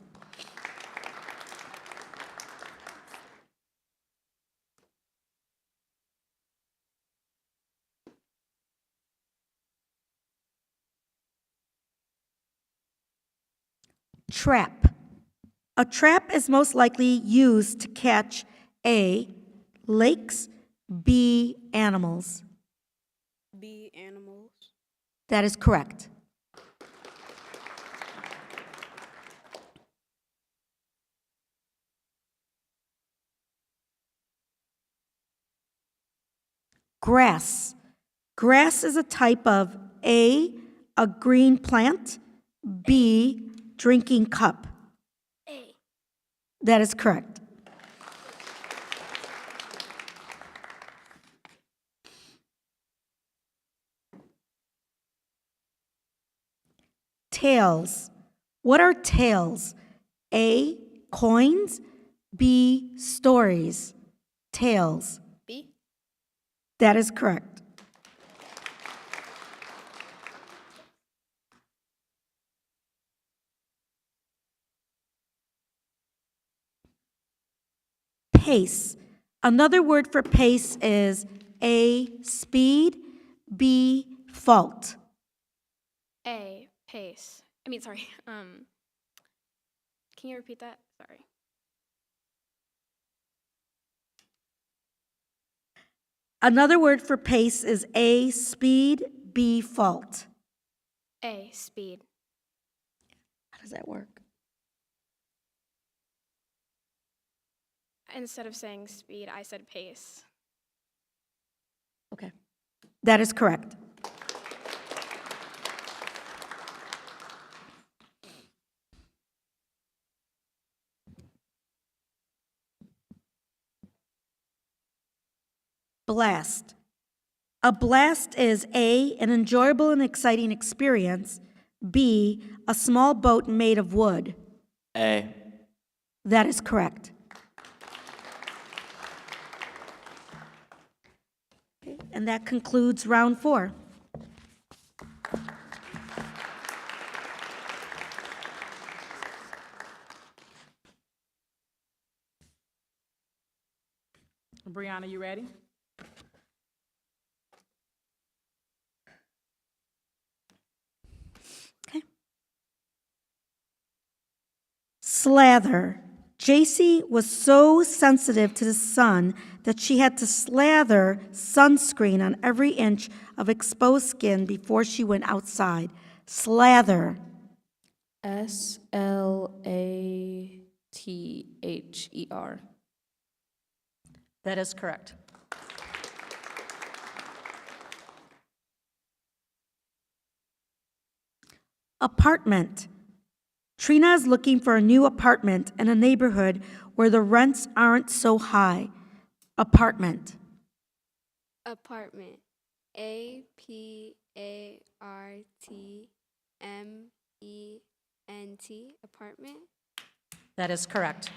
S4: Trap. A trap is most likely used to catch A, lakes, B, animals.
S11: B, animals.
S4: That is correct. Grass. Grass is a type of A, a green plant, B, drinking cup.
S9: A.
S4: That is correct. Tails. What are tails? A, coins, B, stories. Tails.
S11: B.
S4: That is correct. Pace. Another word for pace is A, speed, B, fault.
S11: A, pace. Sorry. Can you repeat that? Sorry.
S4: Another word for pace is A, speed, B, fault.
S11: A, speed.
S4: How does that work?
S11: Instead of saying speed, I said pace.
S4: Okay. That is correct. Blast. A blast is A, an enjoyable and exciting experience, B, a small boat made of wood.
S10: A.
S4: That is correct. Okay, and that concludes round 4.
S12: Brianna, you ready?
S4: Okay. Slather. JC was so sensitive to the sun that she had to slather sunscreen on every inch of exposed skin before she went outside. Slather.
S8: SLATHER.
S5: That is correct.
S4: Apartment. Trina is looking for a new apartment in a neighborhood where the rents aren't so high. Apartment.
S7: Apartment. APARTMENT. Apartment.
S5: That is correct.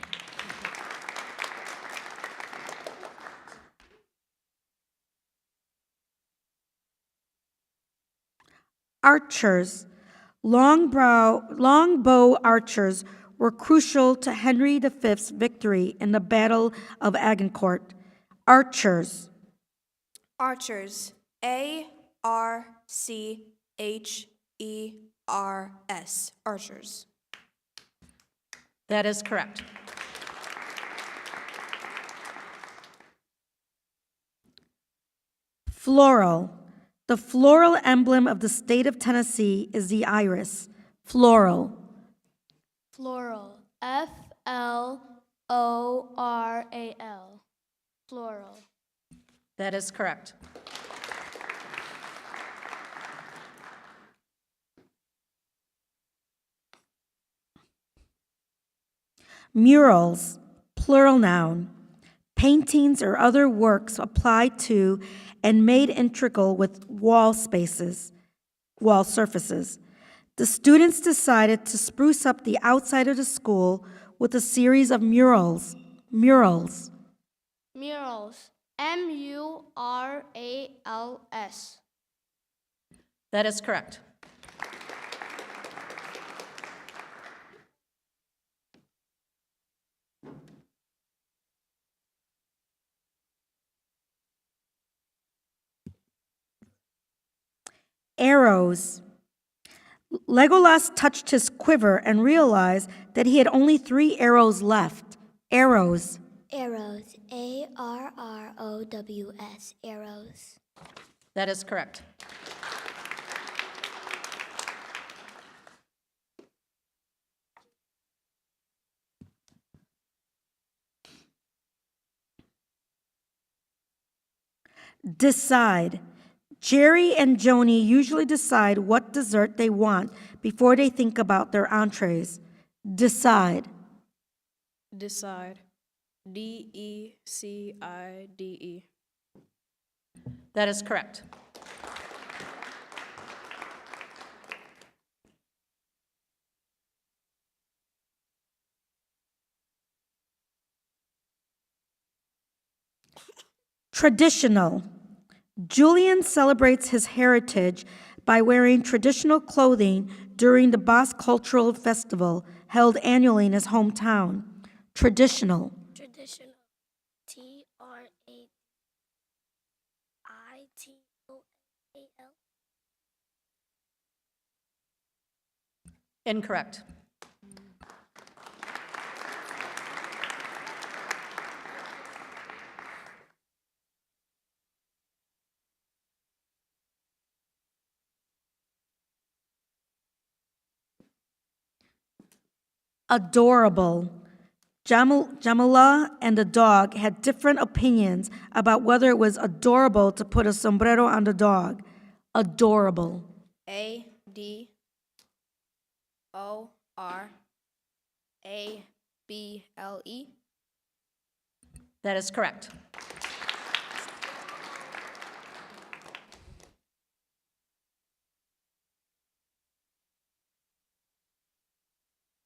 S4: Archers. Long bow archers were crucial to Henry V's victory in the Battle of Agincourt? Archers.
S13: Archers. A-R-C-H-E-R-S. Archers.
S5: That is correct.
S4: Floral. The floral emblem of the state of Tennessee is the iris. Floral.
S9: Floral. F-L-O-R-A-L. Floral.
S5: That is correct.
S4: Murals, plural noun. Paintings or other works applied to and made integral with wall surfaces. The students decided to spruce up the outside of the school with a series of murals. Murals.
S9: Murals. M-U-R-A-L-S.
S5: That is correct.
S4: Arrows. Legolas touched his quiver and realized that he had only 3 arrows left. Arrows.
S9: Arrows. A-R-R-O-W-S. Arrows.
S5: That is correct.
S4: Decide. Jerry and Joni usually decide what dessert they want before they think about their entrees. Decide.
S13: Decide. D-E-C-I-D-E.
S5: That is correct.
S4: Traditional. Julian celebrates his heritage by wearing traditional clothing during the Basque Cultural Festival held annually in his hometown. Traditional.
S9: Traditional. T-R-A-I-T-O-A-L.
S5: Incorrect.
S4: Adorable. Jamila and the dog had different opinions about whether it was adorable to put a sombrero on the dog. Adorable.
S13: A-D-O-R-A-B-L-E.
S5: That is correct.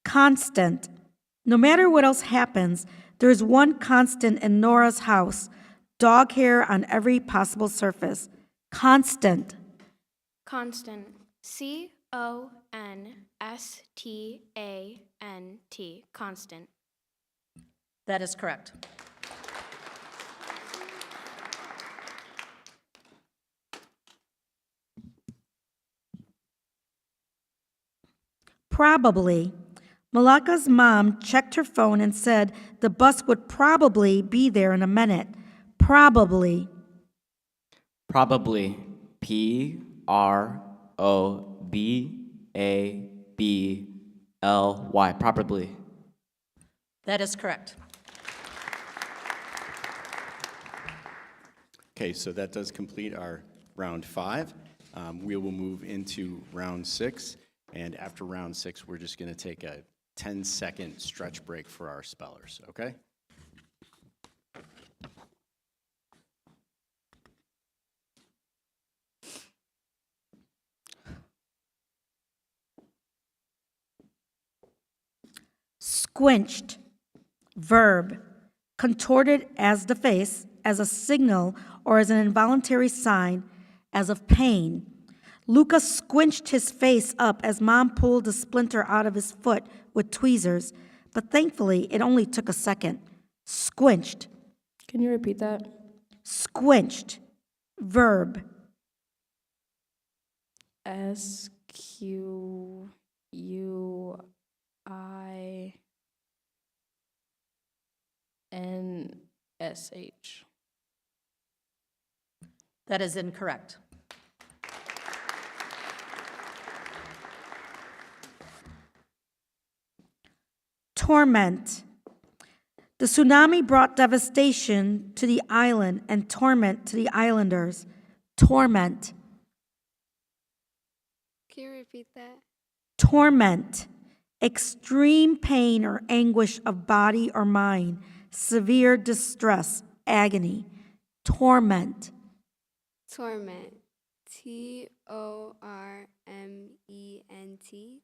S4: Constant. No matter what else happens, there's one constant in Nora's house: dog hair on every possible surface. Constant.
S11: Constant. C-O-N-S-T-A-N-T. Constant.
S5: That is correct.
S4: Probably. Malaka's mom checked her phone and said the bus would probably be there in a minute. Probably.
S10: Probably. P-R-O-B-A-B-L-Y. Probably.
S5: That is correct.
S1: Okay, so that does complete our round 5. We will move into round 6, and after round 6, we're just going to take a 10-second stretch break for our spellers, okay?
S4: Squinched. Verb. Contorted as the face, as a signal or as an involuntary sign, as of pain. Luca squinched his face up as Mom pulled a splinter out of his foot with tweezers, but thankfully it only took a second. Squinched.
S8: Can you repeat that?
S4: Squinched. Verb.
S8: SQUINSH.
S5: That is incorrect.
S4: Torment. The tsunami brought devastation to the island and torment to the islanders. Torment.
S7: Can you repeat that?
S4: Torment. Extreme pain or anguish of body or mind. Severe distress, agony. Torment.
S7: Torment. Torment.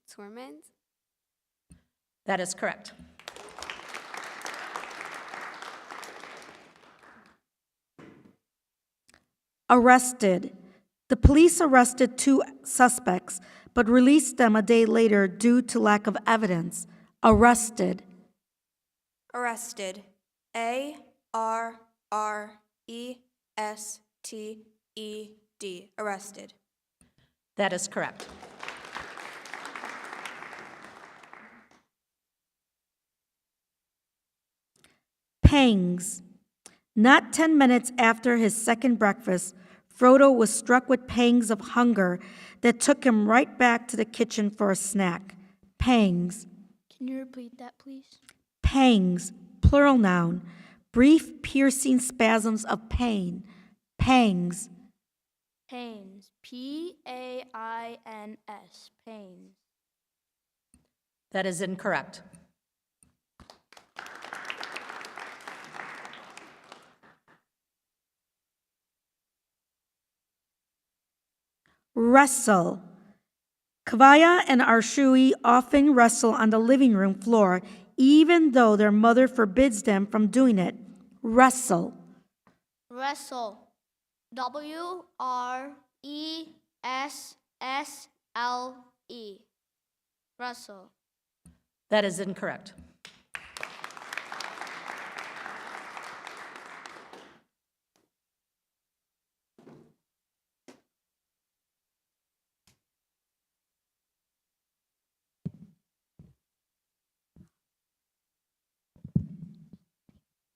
S7: Torment.
S5: That is correct.
S4: Arrested. The police arrested 2 suspects, but released them a day later due to lack of evidence. Arrested.
S13: Arrested. ARRESTED. Arrested.
S5: That is correct.
S4: Pangs. Not 10 minutes after his second breakfast, Frodo was struck with pangs of hunger that took him right back to the kitchen for a snack. Pangs.
S11: Can you repeat that, please?
S4: Pangs, plural noun. Brief, piercing spasms of pain. Pangs.
S11: Pains. PAINS. Pains.
S5: That is incorrect.
S4: Wrestle. Kavaya and Arshui often wrestle on the living room floor, even though their mother forbids them from doing it. Wrestle.
S11: Wrestle. WRESSLE. Wrestle.
S5: That is incorrect.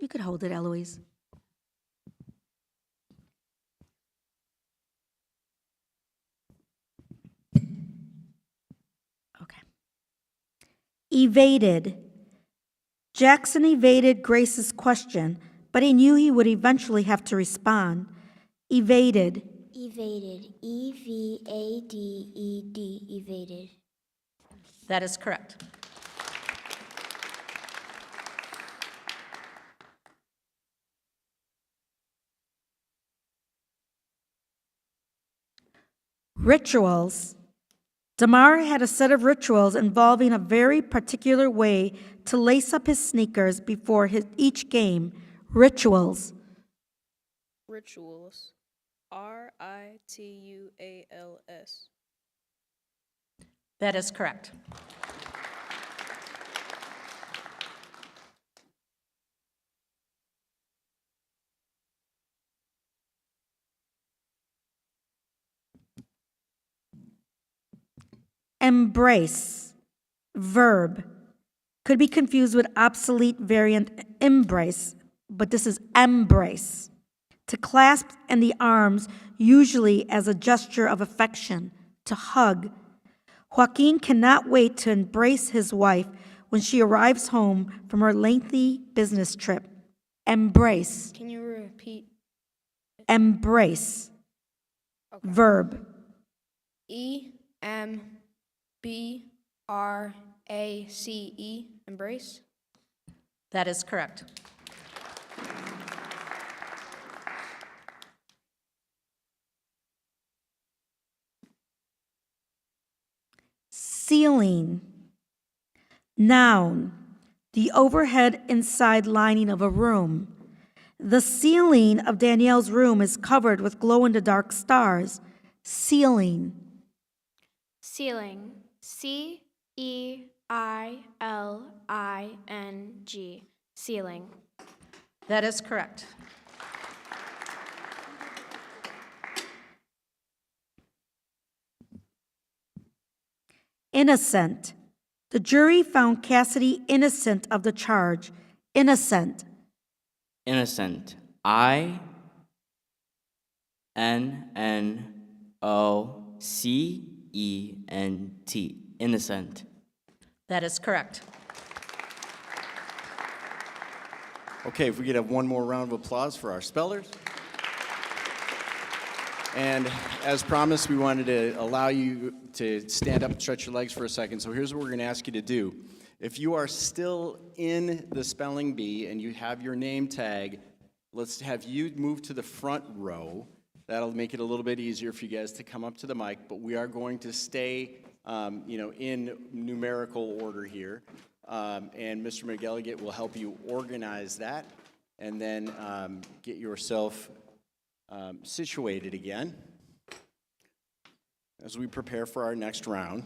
S4: You could hold it, Eloise. Okay. Evaded. Jackson evaded Grace's question, but he knew he would eventually have to respond. Evaded.
S9: Evaded. EVADED. Evaded.
S5: That is correct.
S4: Rituals. Damar had a set of rituals involving a very particular way to lace up his sneakers before each game. Rituals.
S13: Rituals. RITUALS.
S5: That is correct.
S4: Embrace. Verb. Could be confused with obsolete variant embrace, but this is embrace. To clasp in the arms, usually as a gesture of affection. To hug. Joaquin cannot wait to embrace his wife when she arrives home from her lengthy business trip. Embrace.
S13: Can you repeat?
S4: Embrace.
S13: Okay.
S4: Verb.
S13: EMBRACE. Embrace.
S5: That is correct.
S4: Ceiling. Noun. The overhead inside lining of a room. The ceiling of Danielle's room is covered with glow-in-the-dark stars. Ceiling.
S11: Ceiling. CEILING. Ceiling.
S5: That is correct.
S4: Innocent. The jury found Cassidy innocent of the charge. Innocent.
S10: Innocent. INNOCENT. Innocent.
S5: That is correct.
S1: Okay, if we could have one more round of applause for our spellers. And as promised, we wanted to allow you to stand up and stretch your legs for a second. So here's what we're going to ask you to do. If you are still in the spelling bee and you have your name tag, let's have you move to the front row. That'll make it a little bit easier for you guys to come up to the mic, but we are going to stay in numerical order here. And Mr. McElligott will help you organize that and then get yourself situated again as we prepare for our next round.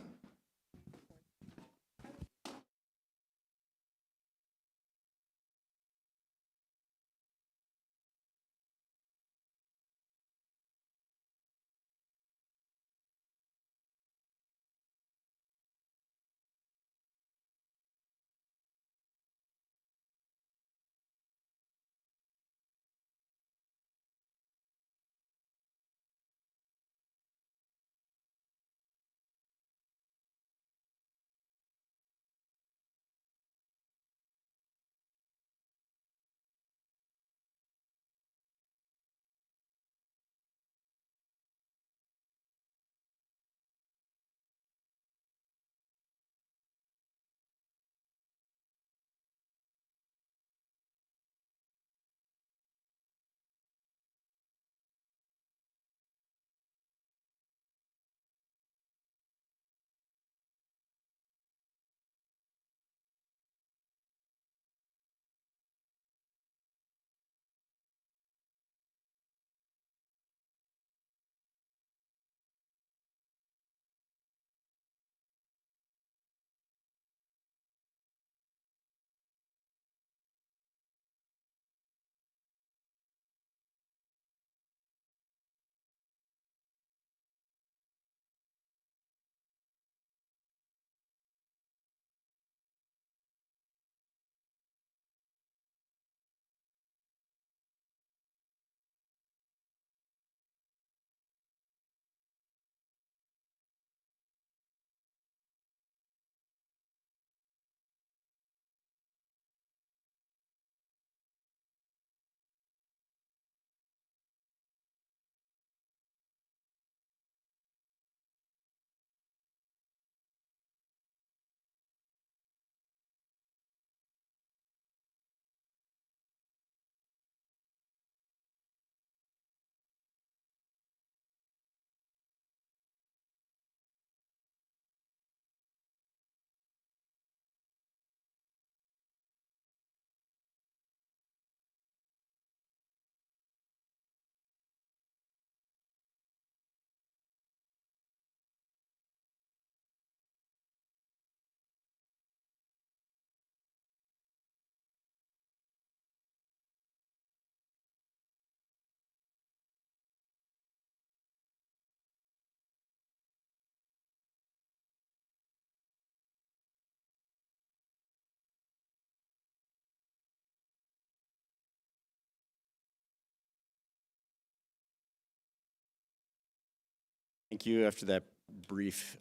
S1: Thank you. After that brief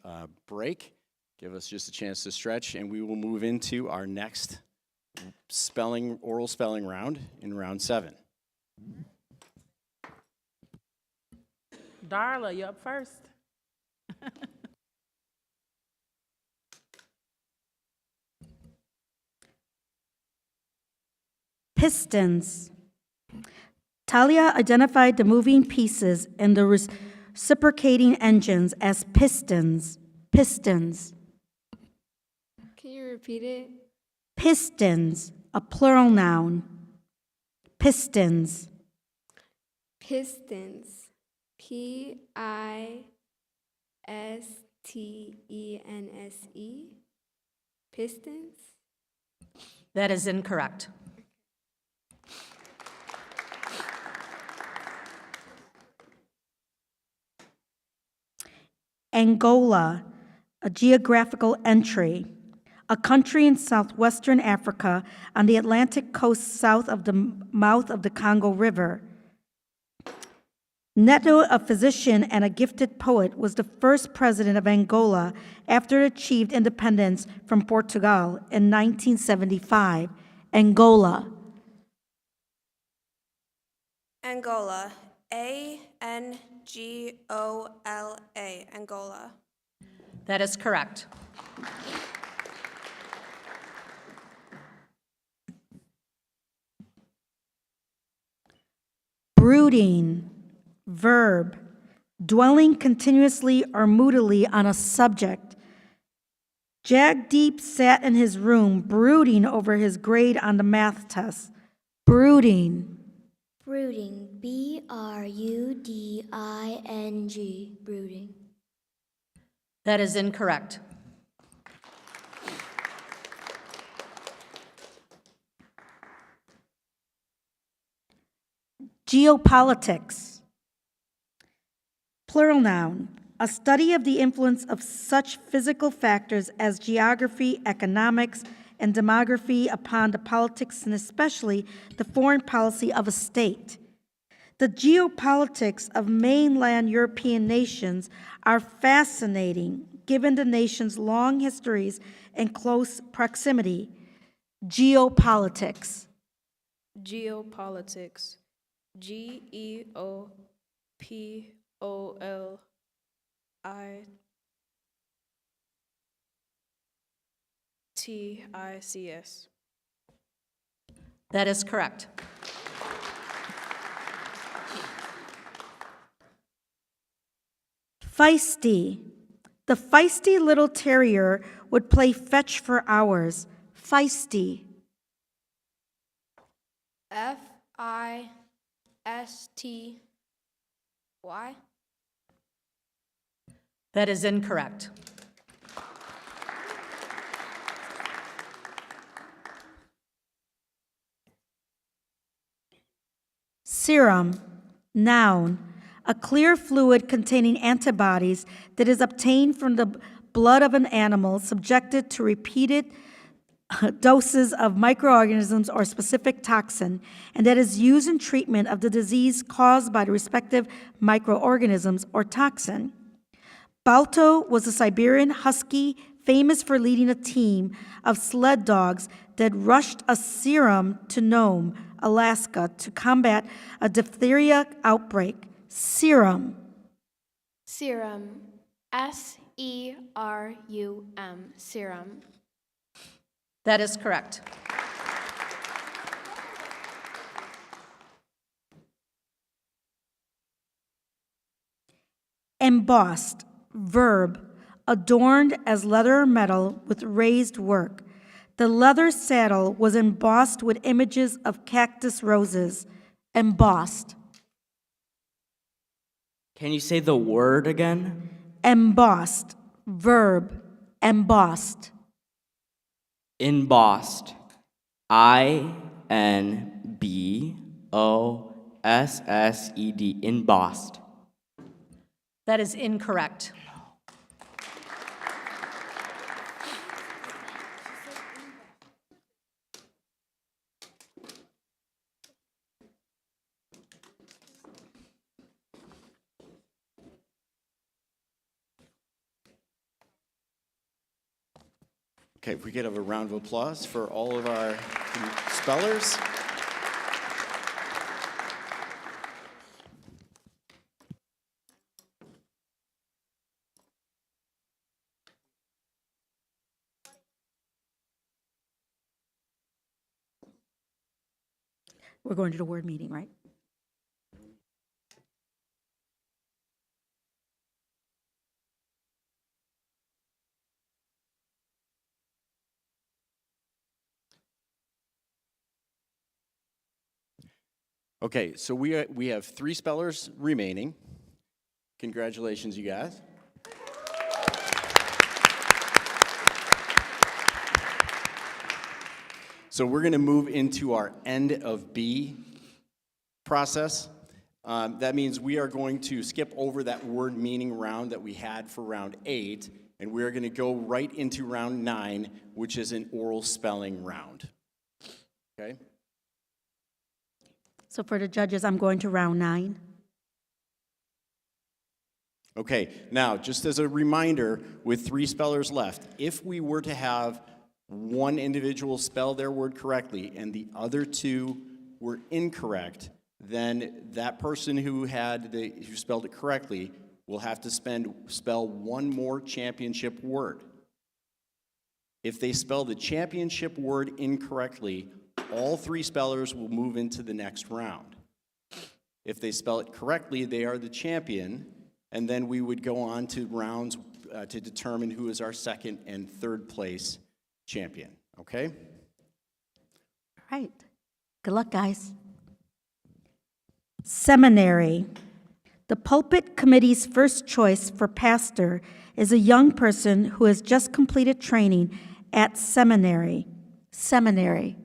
S1: break, give us just a chance to stretch, and we will move into our next oral spelling round in round 7.
S12: Darla, you up first.
S4: Pistons. Talia identified the moving pieces in the reciprocating engines as pistons. Pistons.
S7: Can you repeat it?
S4: Pistons, a plural noun. Pistons.
S7: Pistons. PISTONS. Tense. Pistons.
S5: That is incorrect.
S4: Angola, a geographical entry, a country in southwestern Africa on the Atlantic coast south of the mouth of the Congo River. Neto, a physician and a gifted poet, was the first president of Angola after it achieved independence from Portugal in 1975. Angola.
S13: Angola. Angola. Angola.
S5: That is correct.
S4: Brooding, verb, dwelling continuously or moodily on a subject. Jagdeep sat in his room brooding over his grade on the math test. Brooding.
S9: Brooding. Bruding. Brooding.
S5: That is incorrect.
S4: Geopolitics. Plural noun, a study of the influence of such physical factors as geography, economics, and demography upon the politics and especially the foreign policy of a state. The geopolitics of mainland European nations are fascinating given the nation's long histories and close proximity. Geopolitics.
S13: Geopolitics. Geopolitics.
S5: That is correct.
S4: Feisty. The feisty little terrier would play fetch for hours. Feisty.
S13: FISTY.
S5: That is incorrect.
S4: Serum, noun, a clear fluid containing antibodies that is obtained from the blood of an animal subjected to repeated doses of microorganisms or specific toxin, and that is used in treatment of the disease caused by the respective microorganisms or toxin. Balto was a Siberian husky famous for leading a team of sled dogs that rushed a serum to Nome, Alaska, to combat a diphtheria outbreak. Serum.
S11: Serum. SERUM. Serum.
S5: That is correct.
S4: Embossed, verb, adorned as leather or metal with raised work. The leather saddle was embossed with images of cactus roses. Embossed.
S10: Can you say the word again?
S4: Embossed, verb, embossed.
S10: Embossed. INBOSSED. Embossed.
S5: That is incorrect.
S1: Okay, if we could have a round of applause for all of our spellers.
S4: We're going to the word meeting, right?
S1: Okay, so we have 3 spellers remaining. Congratulations, you guys. So we're going to move into our end of B process. That means we are going to skip over that word meaning round that we had for round 8, and we're going to go right into round 9, which is an oral spelling round. Okay?
S4: So for the judges, I'm going to round 9.
S1: Okay, now, just as a reminder, with 3 spellers left, if we were to have one individual spell their word correctly and the other 2 were incorrect, then that person who spelled it correctly will have to spell one more championship word. If they spell the championship word incorrectly, all 3 spellers will move into the next round. If they spell it correctly, they are the champion, and then we would go on to rounds to determine who is our second and third place champion. Okay?
S4: All right. Good luck, guys. Seminary. The pulpit committee's first choice for pastor is a young person who has just completed training at seminary. Seminary.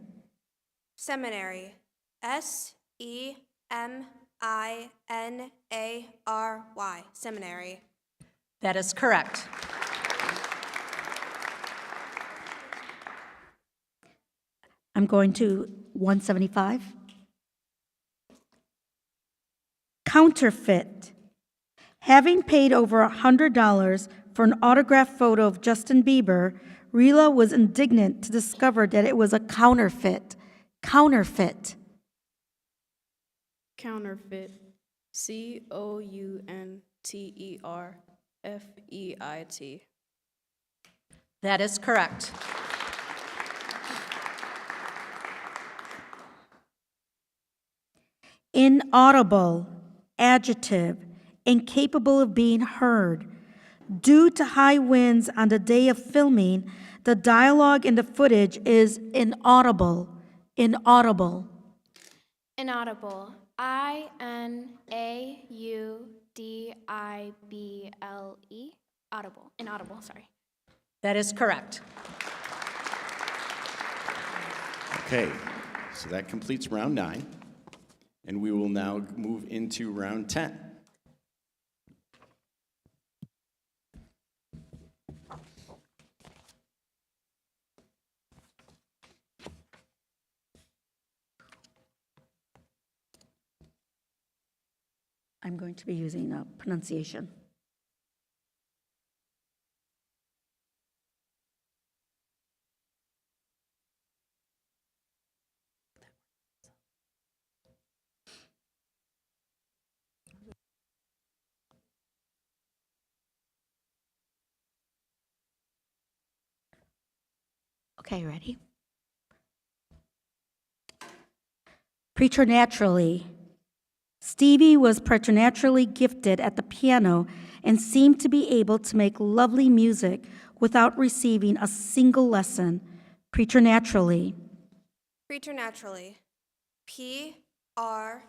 S13: Seminary. SEMINARY. Seminary.
S5: That is correct.
S4: I'm going to 175. Counterfeit. Having paid over $100 for an autographed photo of Justin Bieber, Rila was indignant to discover that it was a counterfeit. Counterfeit.
S8: Counterfeit. COUNTERFEIT.
S5: That is correct.
S4: Inaudible. Adjective. Incapable of being heard. Due to high winds on the day of filming, the dialogue in the footage is inaudible. Inaudible.
S11: Inaudible. INAUDIBLE. Audible. Inaudible, sorry.
S5: That is correct.
S1: Okay, so that completes round 9, and we will now move into round 10.
S4: I'm going to be using a pronunciation. Okay, ready? Preternaturally. Stevie was preternaturally gifted at the piano and seemed to be able to make lovely music without receiving a single lesson. Preternaturally.
S13: Preternaturally. PRETERNATURALLY.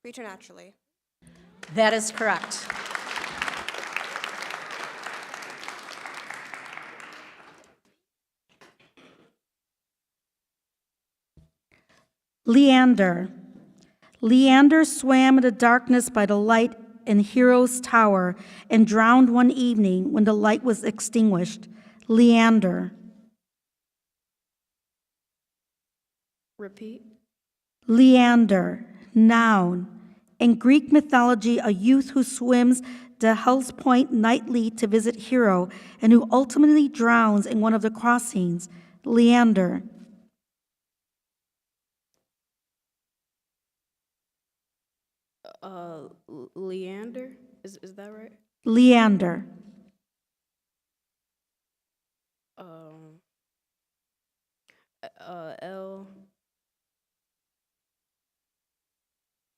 S13: Preternaturally.
S5: That is correct.
S4: Leander. Leander swam in the darkness by the light in Hero's Tower and drowned one evening when the light was extinguished. Leander.
S8: Repeat.
S4: Leander, noun. In Greek mythology, a youth who swims the Hellespont nightly to visit Hero and who ultimately drowns in one of the crossings. Leander.
S8: Leander? Is that right?
S4: Leander.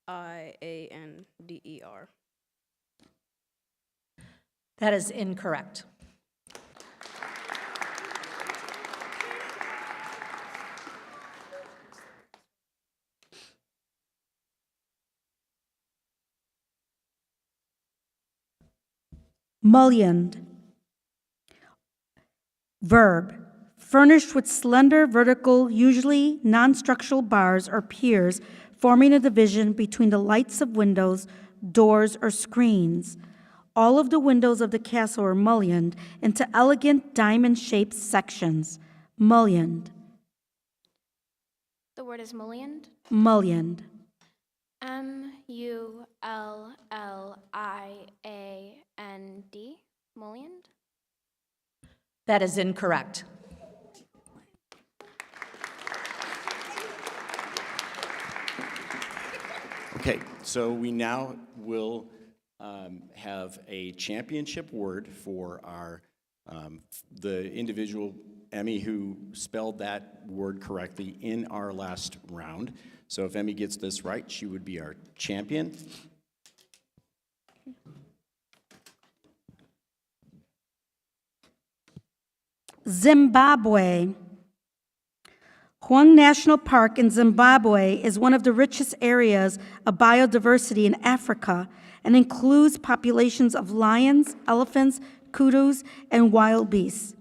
S8: LIANDER.
S5: That is incorrect.
S4: mullioned. Verb, furnished with slender, vertical, usually non-structural bars or piers forming a division between the lights of windows, doors, or screens. All of the windows of the castle are mullioned into elegant diamond-shaped sections. Mullioned.
S11: The word is mullioned.
S4: Mullioned.
S11: Mulliand. Mullioned.
S5: That is incorrect.
S1: Okay, so we now will have a championship word for our the individual, Emmy, who spelled that word correctly in our last round. So if Emmy gets this right, she would be our champion.
S4: Zimbabwe. Hwang National Park in Zimbabwe is one of the richest areas of biodiversity in Africa and includes populations of lions, elephants, kudus, and wildebeests.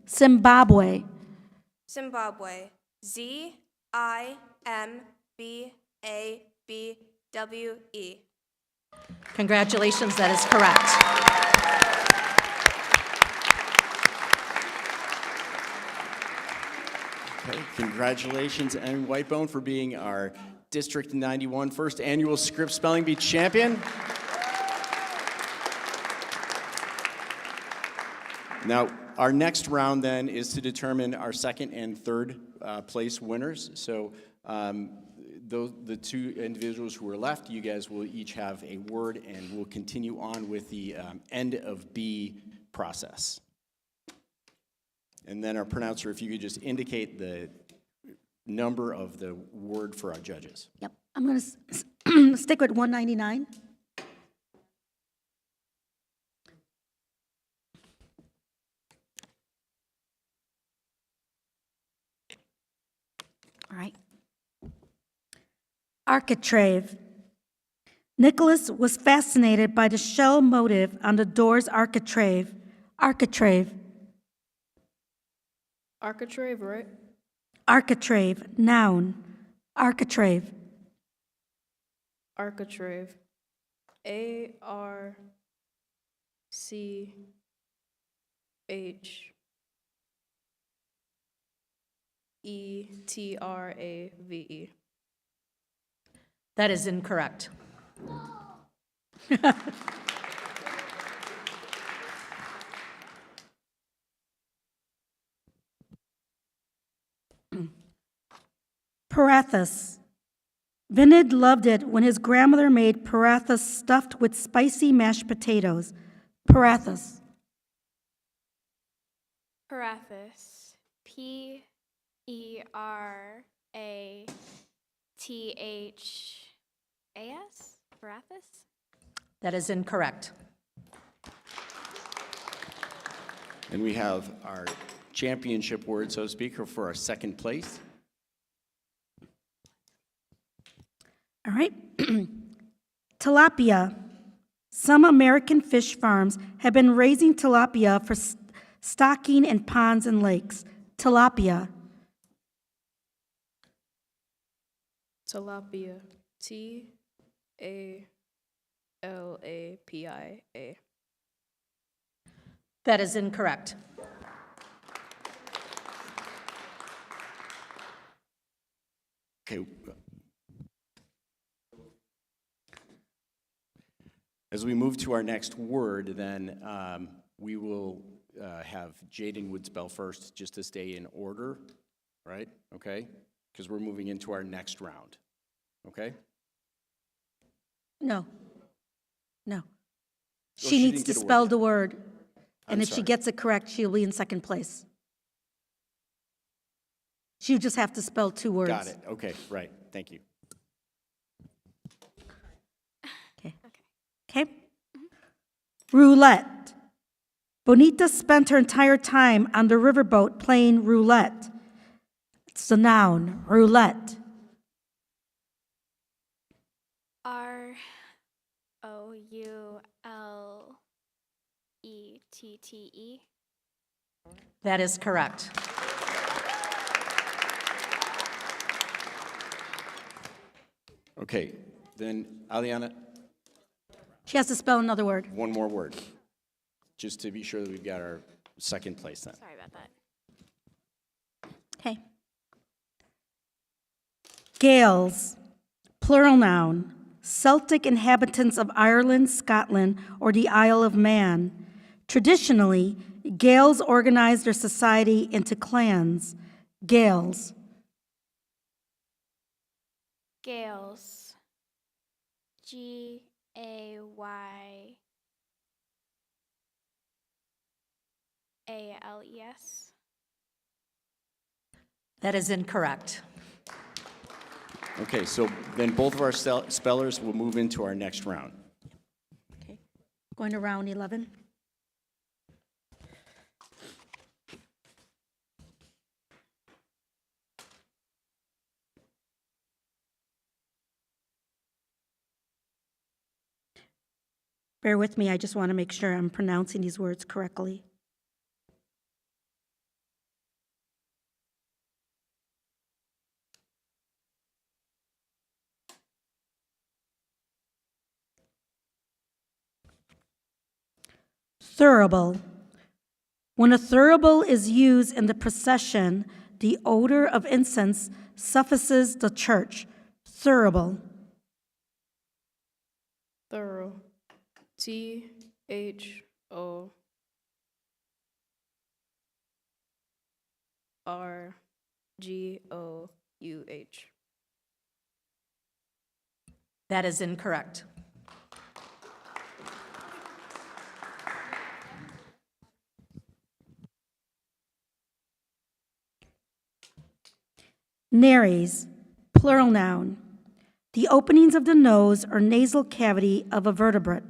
S4: Zimbabwe.
S13: Zimbabwe. Zimbabwe.
S5: Congratulations, that is correct.
S1: Okay, congratulations, Emmy Whitebone, for being our District 91 first annual Script Spelling Bee champion. Now, our next round then is to determine our second and third place winners. So the two individuals who are left, you guys will each have a word, and we'll continue on with the end of B process. And then our pronouncer, if you could just indicate the number of the word for our judges.
S4: Yep, I'm going to stick with 199. All right. Architrave. Nicholas was fascinated by the shell motif on the door's architrave. Architrave.
S8: Architrave, right?
S4: Architrave, noun. Architrave.
S8: Architrave. ARCHETRAVE.
S5: That is incorrect.
S4: Parathas. Vinod loved it when his grandmother made parathas stuffed with spicy mashed potatoes. Parathas.
S11: Parathas. PERATHAS. Parathas.
S5: That is incorrect.
S1: And we have our championship word, so to speak, for our second place.
S4: All right. Tilapia. Some American fish farms have been raising tilapia for stocking in ponds and lakes. Tilapia.
S8: Tilapia. TALAPIA.
S5: That is incorrect.
S1: Okay. As we move to our next word, then we will have Jaden would spell first, just to stay in order, right? Okay? Because we're moving into our next round. Okay?
S4: No.
S1: Oh,
S4: She needs
S1: didn't
S4: to
S1: get a
S4: spell
S1: word
S4: the word.
S1: I'm
S4: And if she
S1: sorry.
S4: gets it correct, she'll be in second place. She'll just have to spell two words.
S1: Got it. Okay, right. Thank you.
S4: Okay? Roulette. Bonita spent her entire time on the riverboat playing roulette. It's the noun, roulette.
S11: TTE.
S5: That is correct.
S1: Okay, then Aliana,
S4: She has to spell another word.
S1: one more word, just to be sure that we've got our second place then.
S11: Sorry about that.
S4: Okay. Gaels, plural noun, Celtic inhabitants of Ireland, Scotland, or the Isle of Man. Traditionally, Gaels organized their society into clans. Gaels.
S11: Gales. GAYALES.
S5: That is incorrect.
S1: Okay, so then both of our spellers will move into our next round.
S4: Okay. Going to round 11. Bear with me, I just want to make sure I'm pronouncing these words correctly. Thurible. When a thurible is used in the procession, the odor of incense suffuses the church. Thurible.
S8: Thorough. THORGOUH.
S5: That is incorrect.
S4: Nares, plural noun. The openings of the nose or nasal cavity of a vertebrate.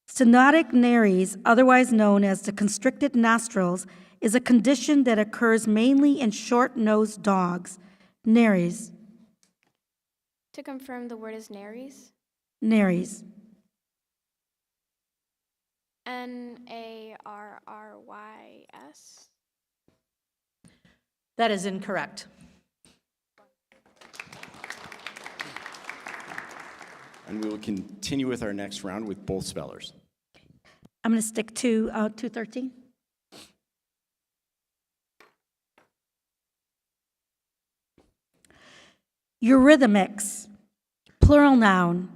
S4: Stenotic nares, otherwise known as the constricted nostrils, is a condition that occurs mainly in short-nosed dogs. Nares.
S11: To confirm, the word is nares.
S4: Nares.
S11: NARRYS.
S5: That is incorrect.
S1: And we will continue with our next round with both spellers.
S4: I'm going to stick to 213. Eurythmics, plural noun,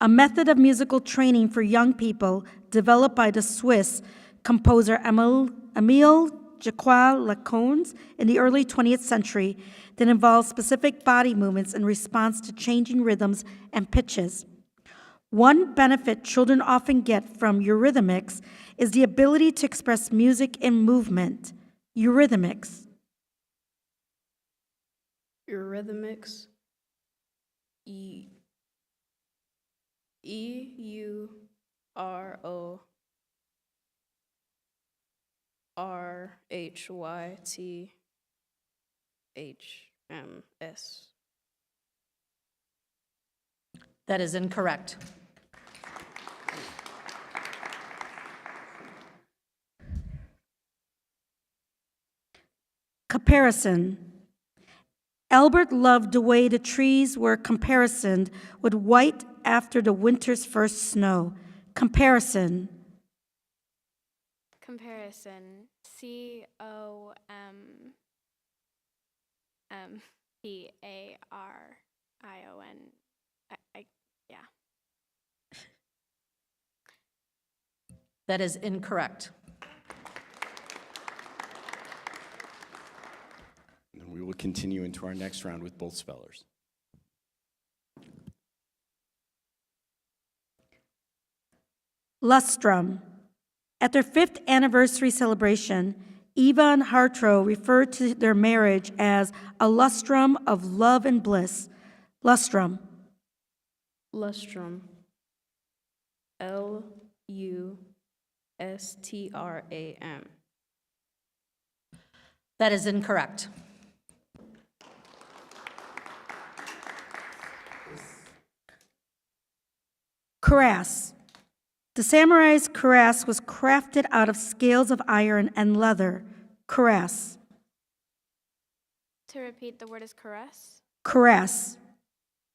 S4: a method of musical training for young people developed by the Swiss composer Émile Jacques-Leconte in the early 20th century that involves specific body movements in response to changing rhythms and pitches. One benefit children often get from eurythmics is the ability to express music in movement. Eurythmics.
S8: Eurythmics. EURORHYTHMS.
S5: That is incorrect.
S4: Comparison. Albert loved the way the trees were comparisoned with white after the winter's first snow. Comparison.
S11: Comparison. COMMPARION. Yeah.
S5: That is incorrect.
S1: And we will continue into our next round with both spellers.
S4: Lustrum. At their 5th anniversary celebration, Eva and Hartro referred to their marriage as a lustrum of love and bliss. Lustrum.
S8: Lustrum. LUSTRAM.
S5: That is incorrect.
S4: Crass. The samurai's cuirass was crafted out of scales of iron and leather. Cuirass.
S11: To repeat, the word is caress.
S4: Cuirass.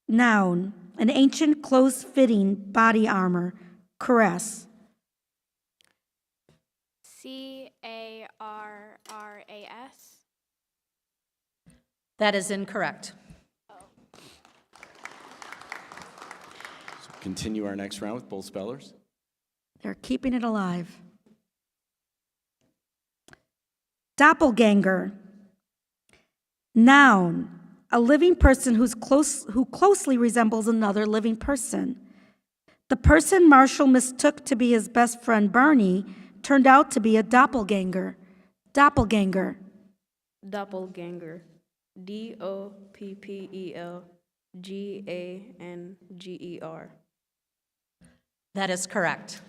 S4: Noun. An ancient close-fitting body armor. Cuirass.
S11: C-A-R-R-A-S.
S5: That is incorrect.
S1: So continue our next round with both spellers.
S4: They're keeping it alive. Doppelganger. Noun. A living person who closely resembles another living person. The person Marshall mistook to be his best friend Barney turned out to be a doppelganger. Doppelganger.
S8: Doppelganger. Doppelganger.
S5: That is correct.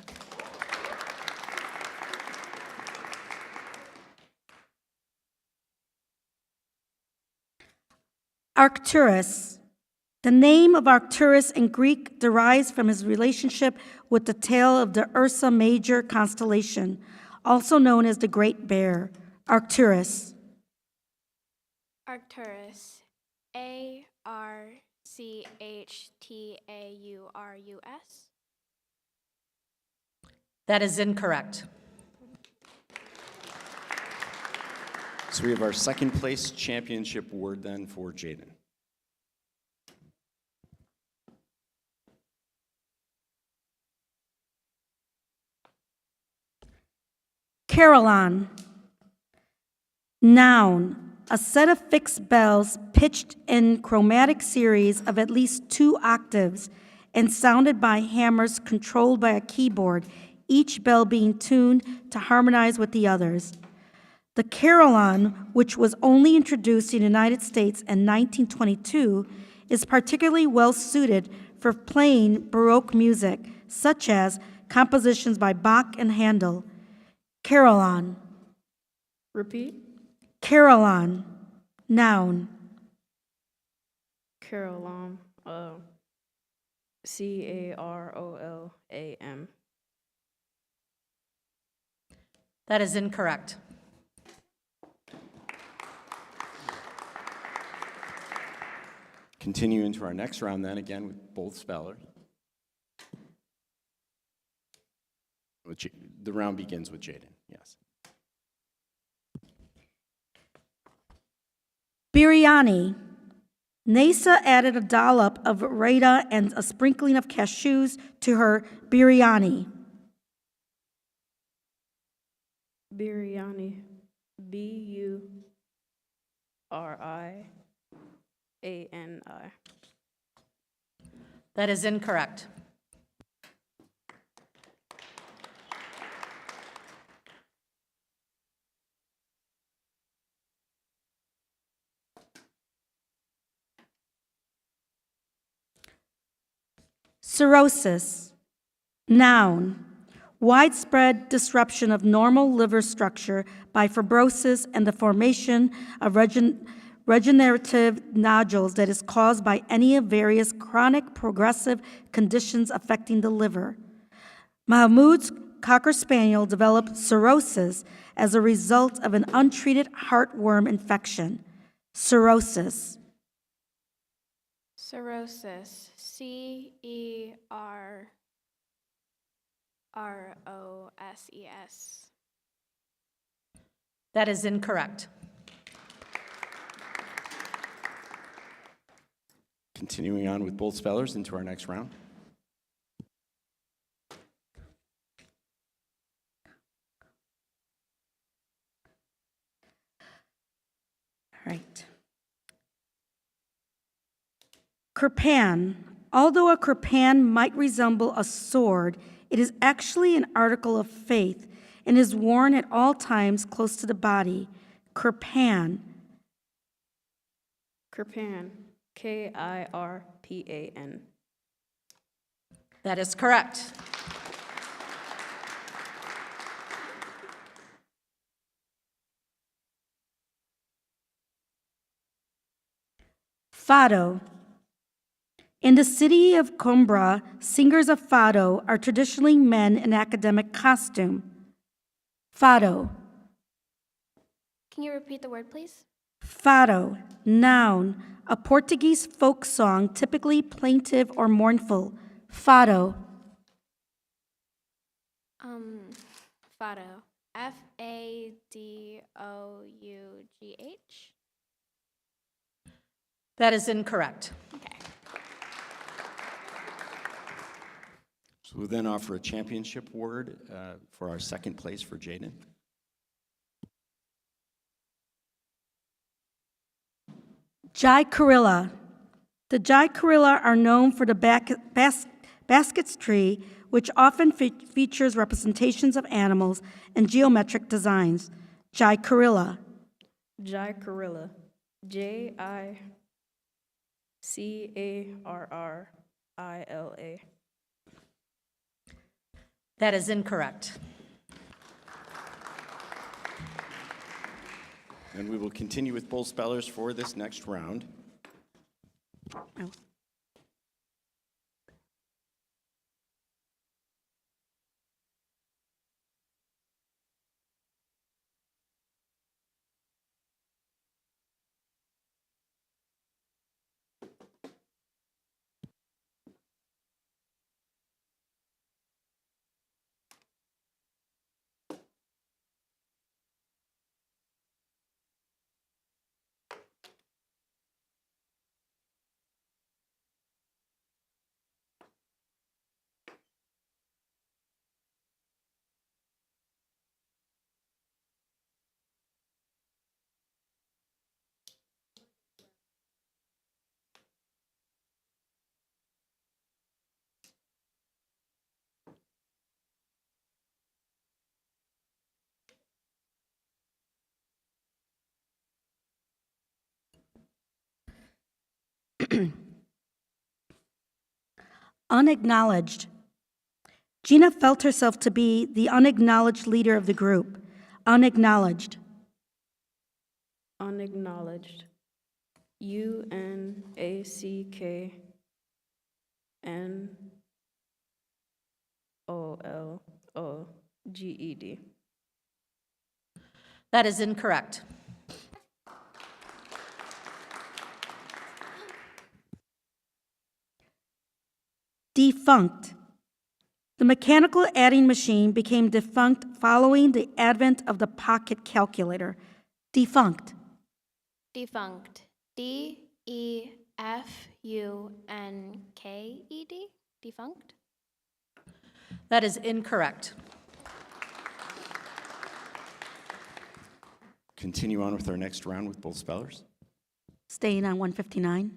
S4: Arcturus. The name of Arcturus in Greek derives from his relationship with the tail of the Ursa Major constellation, also known as the Great Bear. Arcturus.
S11: Arcturus. A-R-C-H-T-A-U-R-U-S.
S5: That is incorrect.
S1: So we have our second place championship word then for Jaden.
S4: Carillon. Noun. A set of fixed bells pitched in chromatic series of at least 2 octaves and sounded by hammers controlled by a keyboard, each bell being tuned to harmonize with the others. The carillon, which was only introduced in the United States in 1922, is particularly well suited for playing Baroque music, such as compositions by Bach and Handel. Carillon.
S8: Repeat.
S4: Carillon. Noun.
S8: Carolam. C-A-R-O-L-A-M.
S5: That is incorrect.
S1: Continue into our next round then, again with both spellers. The round begins with Jaden, yes.
S4: Biryani. NASA added a dollop of raita and a sprinkling of cashews to her biryani.
S8: Biryani. B-U-R-I-A-N-I.
S5: That is incorrect.
S4: Cirrhosis. Noun. Widespread disruption of normal liver structure by fibrosis and the formation of regenerative nodules that is caused by any of various chronic progressive conditions affecting the liver. Mahmoud's Cocker Spaniel developed cirrhosis as a result of an untreated heartworm infection. Cirrhosis.
S11: Cirrhosis. C-E-R-R-O-S-E-S.
S5: That is incorrect.
S1: Continuing on with both spellers into our next round.
S4: All right. Kirpan. Although a kirpan might resemble a sword, it is actually an article of faith and is worn at all times close to the body. Kirpan.
S8: Kirpan. K-I-R-P-A-N.
S5: That is correct.
S4: Fado. In the city of Coimbra, singers of fado are traditionally men in academic costume. Fado.
S11: Can you repeat the word, please?
S4: Fado, noun, a Portuguese folk song typically plaintive or mournful. Fado.
S11: Fado. F-A-D-O-U-G-H.
S5: That is incorrect.
S11: Okay.
S1: So we'll then offer a championship award for our second place for Jaden.
S4: Jai Karilla. The Jai Karilla are known for the baskets tree, which often features representations of animals and geometric designs. Jai Karilla.
S8: Jai Carilla. J-I-C-A-R-R-I-L-A.
S5: That is incorrect.
S1: And we will continue with bull spellers for this next round.
S4: Oh. Unacknowledged. Gina felt herself to be the unacknowledged leader of the group. Unacknowledged.
S8: Unacknowledged. UNACKNOLOGED.
S5: That is incorrect.
S4: Defunct. The mechanical adding machine became defunct following the advent of the pocket calculator. Defunct.
S11: Defunct. D-E-F-U-N-K-E-D. Defunct.
S5: That is incorrect.
S1: Continue on with our next round with bull spellers.
S4: Staying on 159.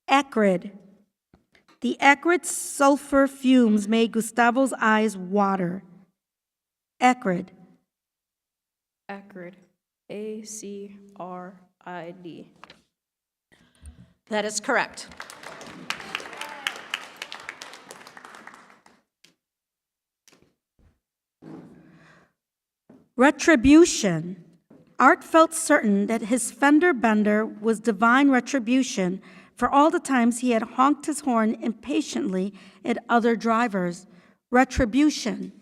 S4: Acrid. The acrid sulfur fumes made Gustavo's eyes water. Acrid.
S8: Acrid. A-C-R-I-D.
S5: That is correct.
S4: Retribution. Art felt certain that his fender bender was divine retribution for all the times he had honked his horn impatiently at other drivers. Retribution.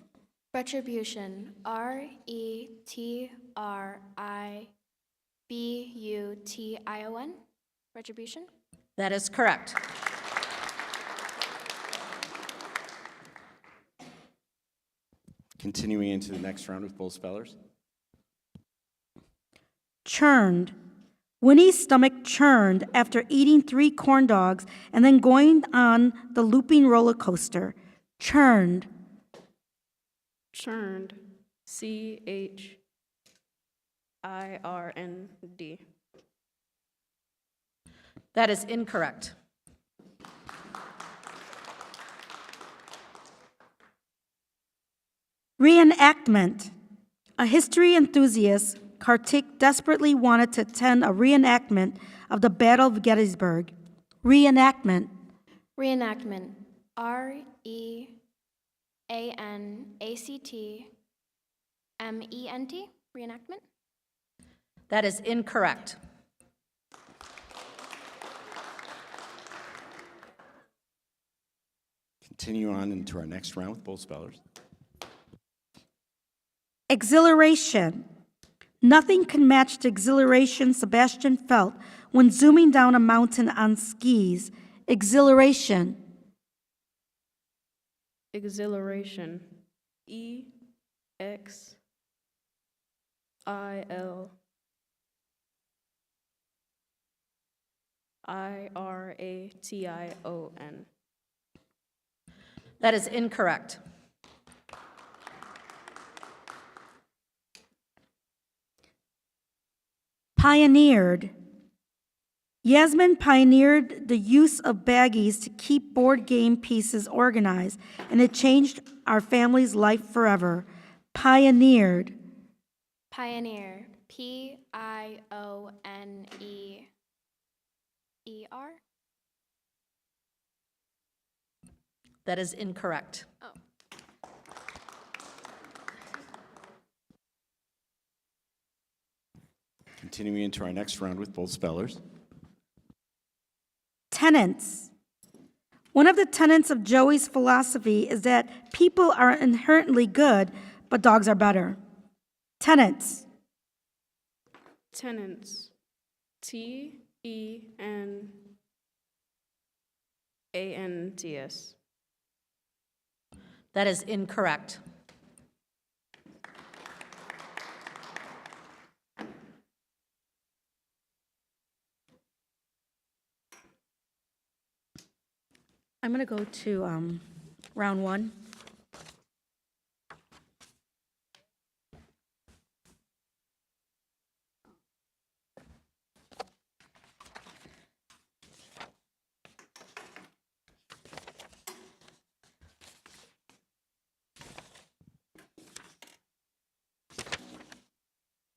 S11: Retribution. R-E-T-R-I-B-U-T-I-O-N. Retribution.
S5: That is correct.
S1: Continuing into the next round with bull spellers.
S4: Churned. Winnie's stomach churned after eating 3 corn dogs and then going on the looping roller coaster. Churned.
S8: Churned. C-H-I-R-N-D.
S5: That is incorrect.
S4: Reenactment. A history enthusiast, Kartik desperately wanted to attend a reenactment of the Battle of Gettysburg. Reenactment.
S11: Reenactment. R-E-A-N-A-C-T-M-E-N-T. Reenactment.
S5: That is incorrect.
S1: Continue on into our next round with both spellers.
S4: Exhilaration. Nothing can match the exhilaration Sebastian felt when zooming down a mountain on skis. Exhilaration.
S8: Exhilaration. EXILIRATION.
S5: That is incorrect.
S4: Pioneered. Yasmin pioneered the use of baggies to keep board game pieces organized, and it changed our family's life forever. Pioneered.
S11: Pioneer. Pioneer.
S5: That is incorrect.
S11: Oh.
S1: Continuing into our next round with both spellers.
S4: Tenets. One of the tenets of Joey's philosophy is that people are inherently good, but dogs are better. Tenets.
S8: Tenants. TENANTS.
S5: That is incorrect.
S4: I'm going to go to round one.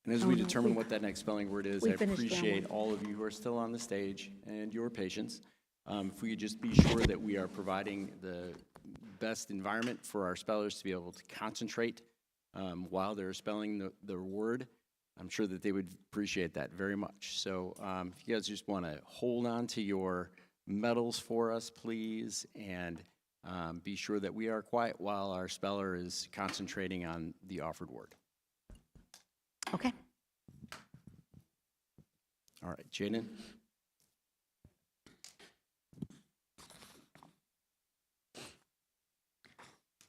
S1: And as we determine what that next spelling word is,
S4: we
S1: I
S4: finished round
S1: appreciate
S4: one.
S1: all of you who are still on the stage and your patience. If we could just be sure that we are providing the best environment for our spellers to be able to concentrate while they're spelling the word, I'm sure that they would appreciate that very much. So if you guys just want to hold on to your medals for us, please, and be sure that we are quiet while our speller is concentrating on the offered word.
S4: Okay.
S1: All right, Jaden.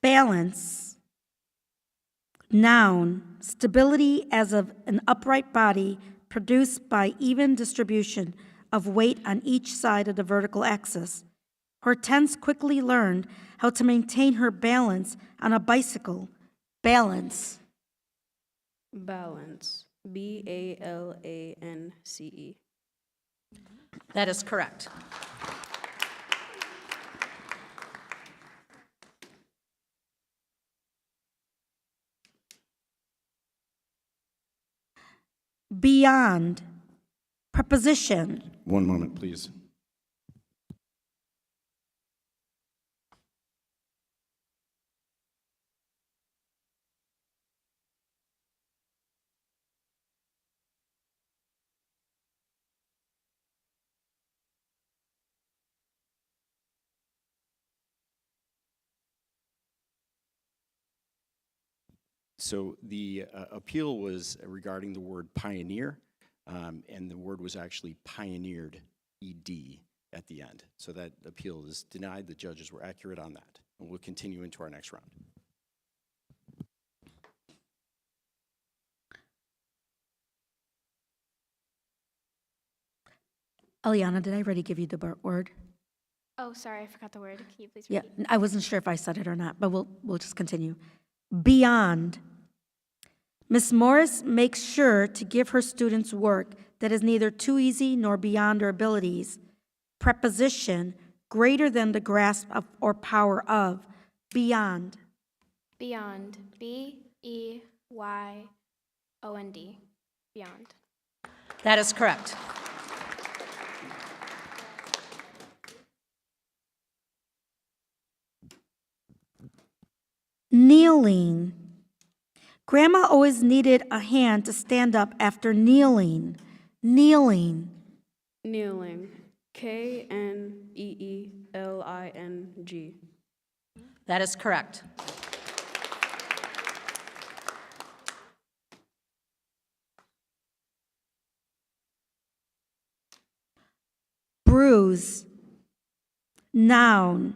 S4: Balance. Noun, stability as of an upright body produced by even distribution of weight on each side of the vertical axis. Hortense quickly learned how to maintain her balance on a bicycle. Balance.
S8: Balance. BALANCE.
S5: That is correct.
S4: Beyond. Preposition.
S1: One moment, please. So the appeal was regarding the word pioneer, and the word was actually pioneered, ED, at the end. So that appeal is denied. The judges were accurate on that. And we'll continue into our next round.
S4: Eliana, did I already give you the word?
S11: Oh, sorry, I forgot the word. Can you please
S4: Yeah,
S11: repeat?
S4: I wasn't sure if I said it or not, but we'll just continue. Beyond. Miss Morris makes sure to give her students work that is neither too easy nor beyond their abilities. Preposition, greater than the grasp of or power of. Beyond.
S11: Beyond. BEYOND. Beyond.
S5: That is correct.
S4: Kneeling. Grandma always needed a hand to stand up after kneeling. Kneeling.
S8: Kneeling. KNEELING.
S4: That is correct. Bruise. Noun.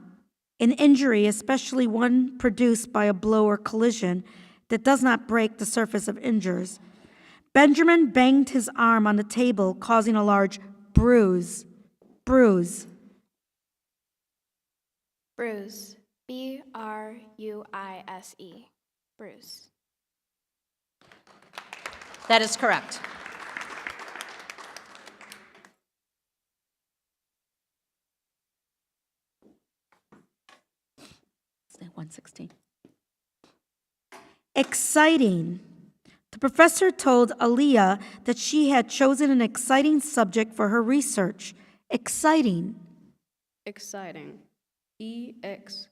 S4: An injury, especially one produced by a blow or collision, that does not break the surface of injures. Benjamin banged his arm on the table, causing a large bruise. Bruise.
S11: Bruise. B-R-U-I-S-E. Bruise.
S4: That is correct. It's 116. Exciting. The professor told Aaliyah that she had chosen an exciting subject for her research. Exciting.
S8: Exciting. E-X-C-I-T-I-N-G.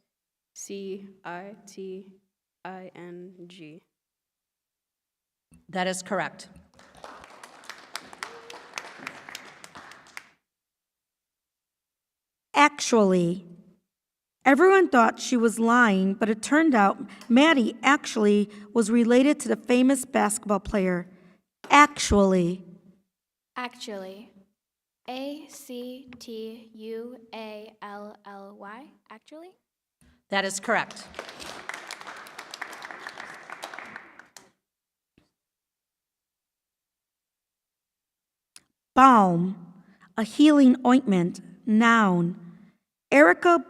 S4: That is correct. Actually, everyone thought she was lying, but it turned out Maddie actually was related to the famous basketball player. Actually.
S11: Actually. A-C-T-U-A-L-L-Y. Actually.
S4: That is correct. Balm, a healing ointment, noun. Erica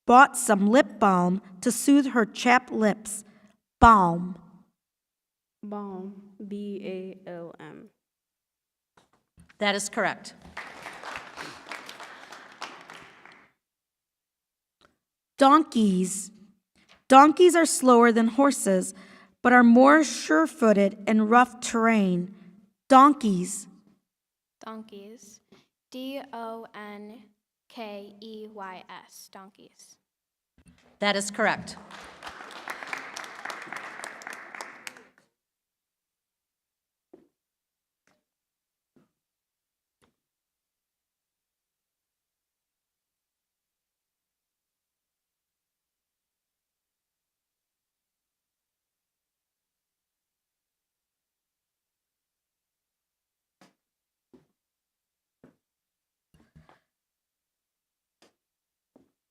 S4: bought some lip balm to soothe her chapped lips. Balm.
S8: Balm. B-A-L-M.
S4: That is correct. Donkeys. Donkeys are slower than horses, but are more sure-footed in rough terrain. Donkeys.
S11: Donkeys. D-O-N-K-E-Y-S. Donkeys.
S4: That is correct.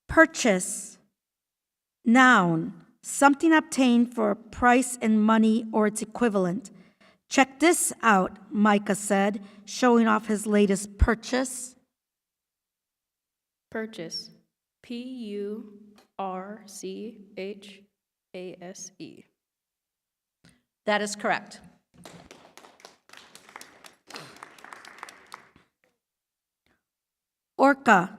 S4: Purchase. Noun, something obtained for a price in money or its equivalent. Check this out, Micah said, showing off his latest purchase.
S8: Purchase. P-U-R-C-H-A-S-E.
S4: That is correct. Orca.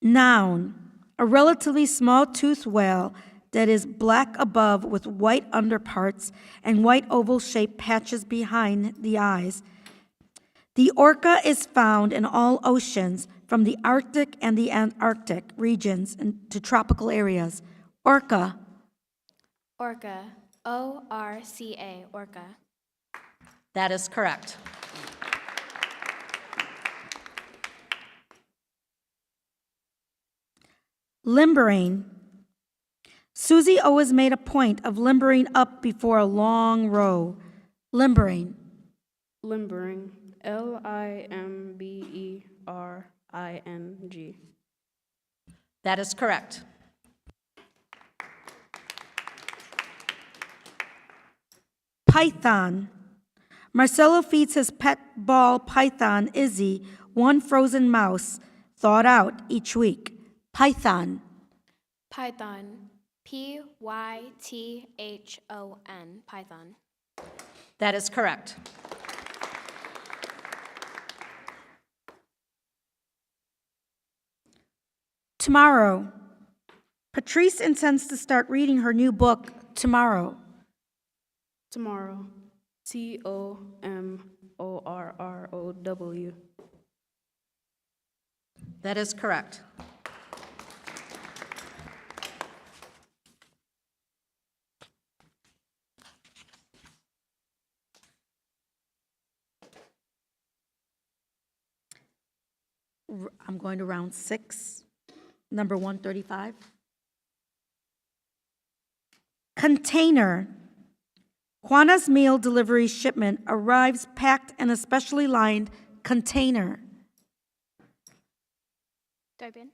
S4: Noun, a relatively small toothed whale that is black above with white underparts and white oval-shaped patches behind the eyes. The orca is found in all oceans, from the Arctic and the Antarctic regions to tropical areas. Orca.
S11: Orca. O-R-C-A. Orca.
S4: That is correct. Limbering. Susie always made a point of limbering up before a long row. Limbering.
S8: Limbering. L-I-M-B-E-R-I-N-G.
S4: That is correct. Python. Marcelo feeds his pet ball python, Izzy, one frozen mouse, thawed out each week. Python.
S11: Python. P-Y-T-H-O-N. Python.
S4: That is correct. Tomorrow. Patrice intends to start reading her new book tomorrow.
S8: Tomorrow. T-O-M-O-R-R-O-W.
S4: That is correct. I'm going to round 6, number 135. Container. Juana's meal delivery shipment arrives packed in a specially lined container.
S11: Do I begin?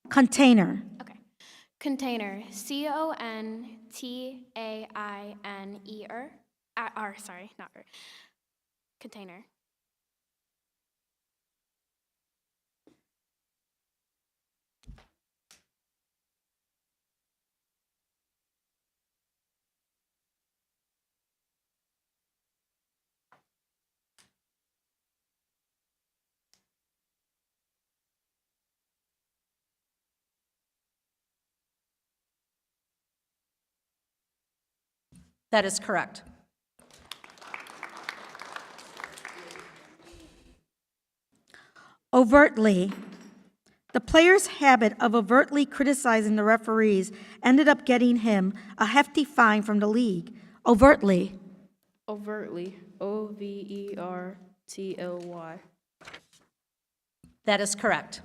S4: Container.
S11: Okay. Container. CONTAINER. R, sorry, not R. Container.
S5: That is correct.
S4: Overtly. The player's habit of overtly criticizing the referees ended up getting him a hefty fine from the league. Overtly.
S8: Overtly. OVERTLY.
S5: That is correct.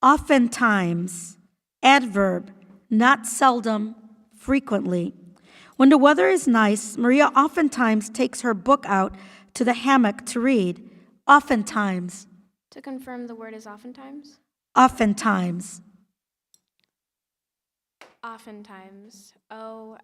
S4: Oftentimes. Adverb. Not seldom, frequently. When the weather is nice, Maria oftentimes takes her book out to the hammock to read. Oftentimes.
S11: To confirm, the word is oftentimes.
S4: Oftentimes.
S11: Oftentimes. OFTENTIMES.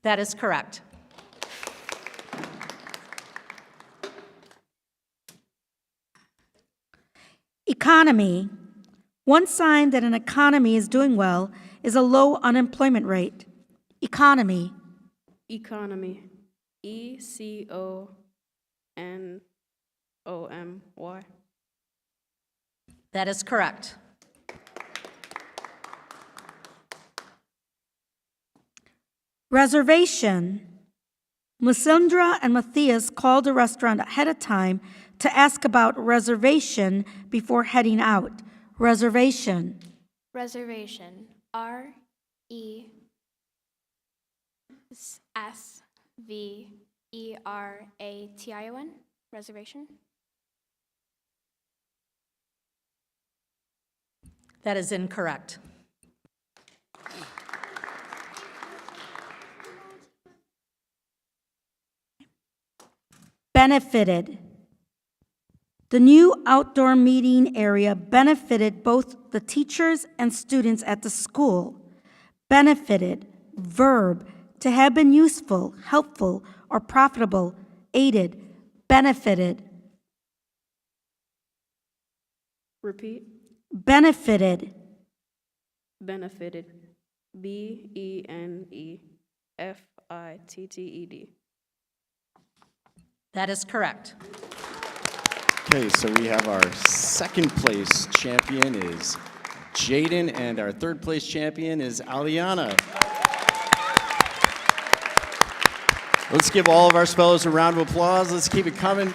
S5: That is correct.
S4: Economy. One sign that an economy is doing well is a low unemployment rate. Economy.
S8: Economy. ECONOMY.
S5: That is correct.
S4: Reservation. Musindra and Matthias called the restaurant ahead of time to ask about reservation before heading out. Reservation.
S11: Reservation. RESVERATION. Reservation.
S5: That is incorrect.
S4: Benefited. The new outdoor meeting area benefited both the teachers and students at the school. Benefited. Verb. To have been useful, helpful, or profitable. Aided. Benefited.
S8: Repeat.
S4: Benefited.
S8: Benefited. BENEFITTED.
S5: That is correct.
S1: Okay, so we have our second place champion is Jaden, and our third place champion is Aliana. Let's give all of our spellers a round of applause. Let's keep it coming.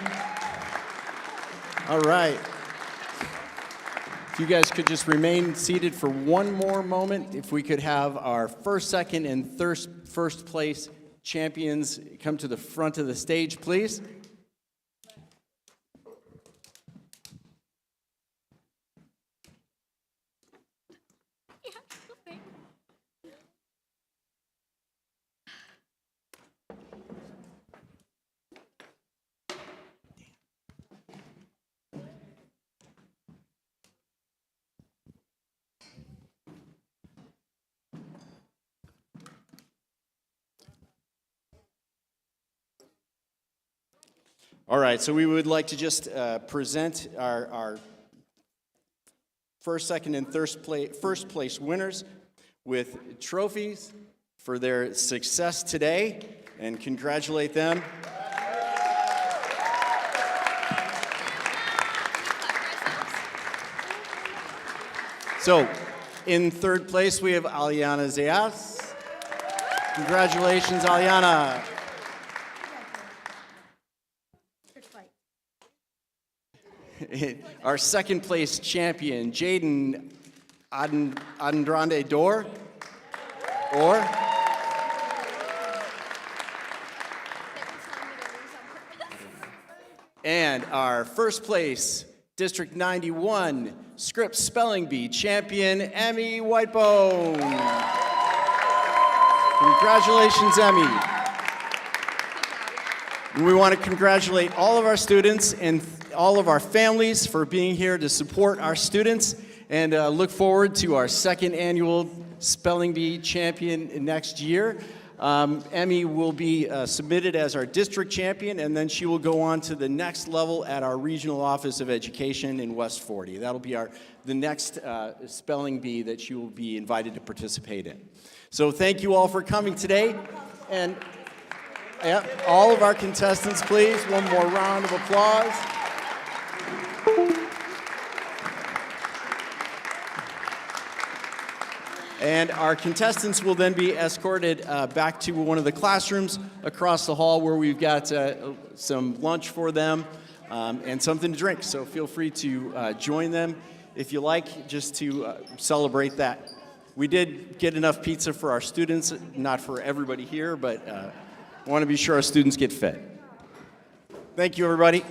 S1: All right. If you guys could just remain seated for one more moment, if we could have our first, second, and first place champions come to the front of the stage, please. All right, so we would like to just present our first, second, and first place winners with trophies for their success today, and congratulate them. So, in third place, we have Aliana Zayas. Congratulations, Aliana. our second place champion, Jaden Andrade Dor, or and our first place District 91 Script Spelling Bee champion, Emmy Whitebone. Congratulations, Emmy. And we want to congratulate all of our students and all of our families for being here to support our students, and look forward to our second annual Spelling Bee champion next year. Emmy will be submitted as our district champion, and then she will go on to the next level at our Regional Office of Education in West 40. That'll be the next Spelling Bee that she will be invited to participate in. So thank you all for coming today, and all of our contestants, please, one more round of applause. And our contestants will then be escorted back to one of the classrooms across the hall, where we've got some lunch for them and something to drink. So feel free to join them if you like, just to celebrate that. We did get enough pizza for our students, not for everybody here, but I want to be sure our students get fed. Thank you, everybody.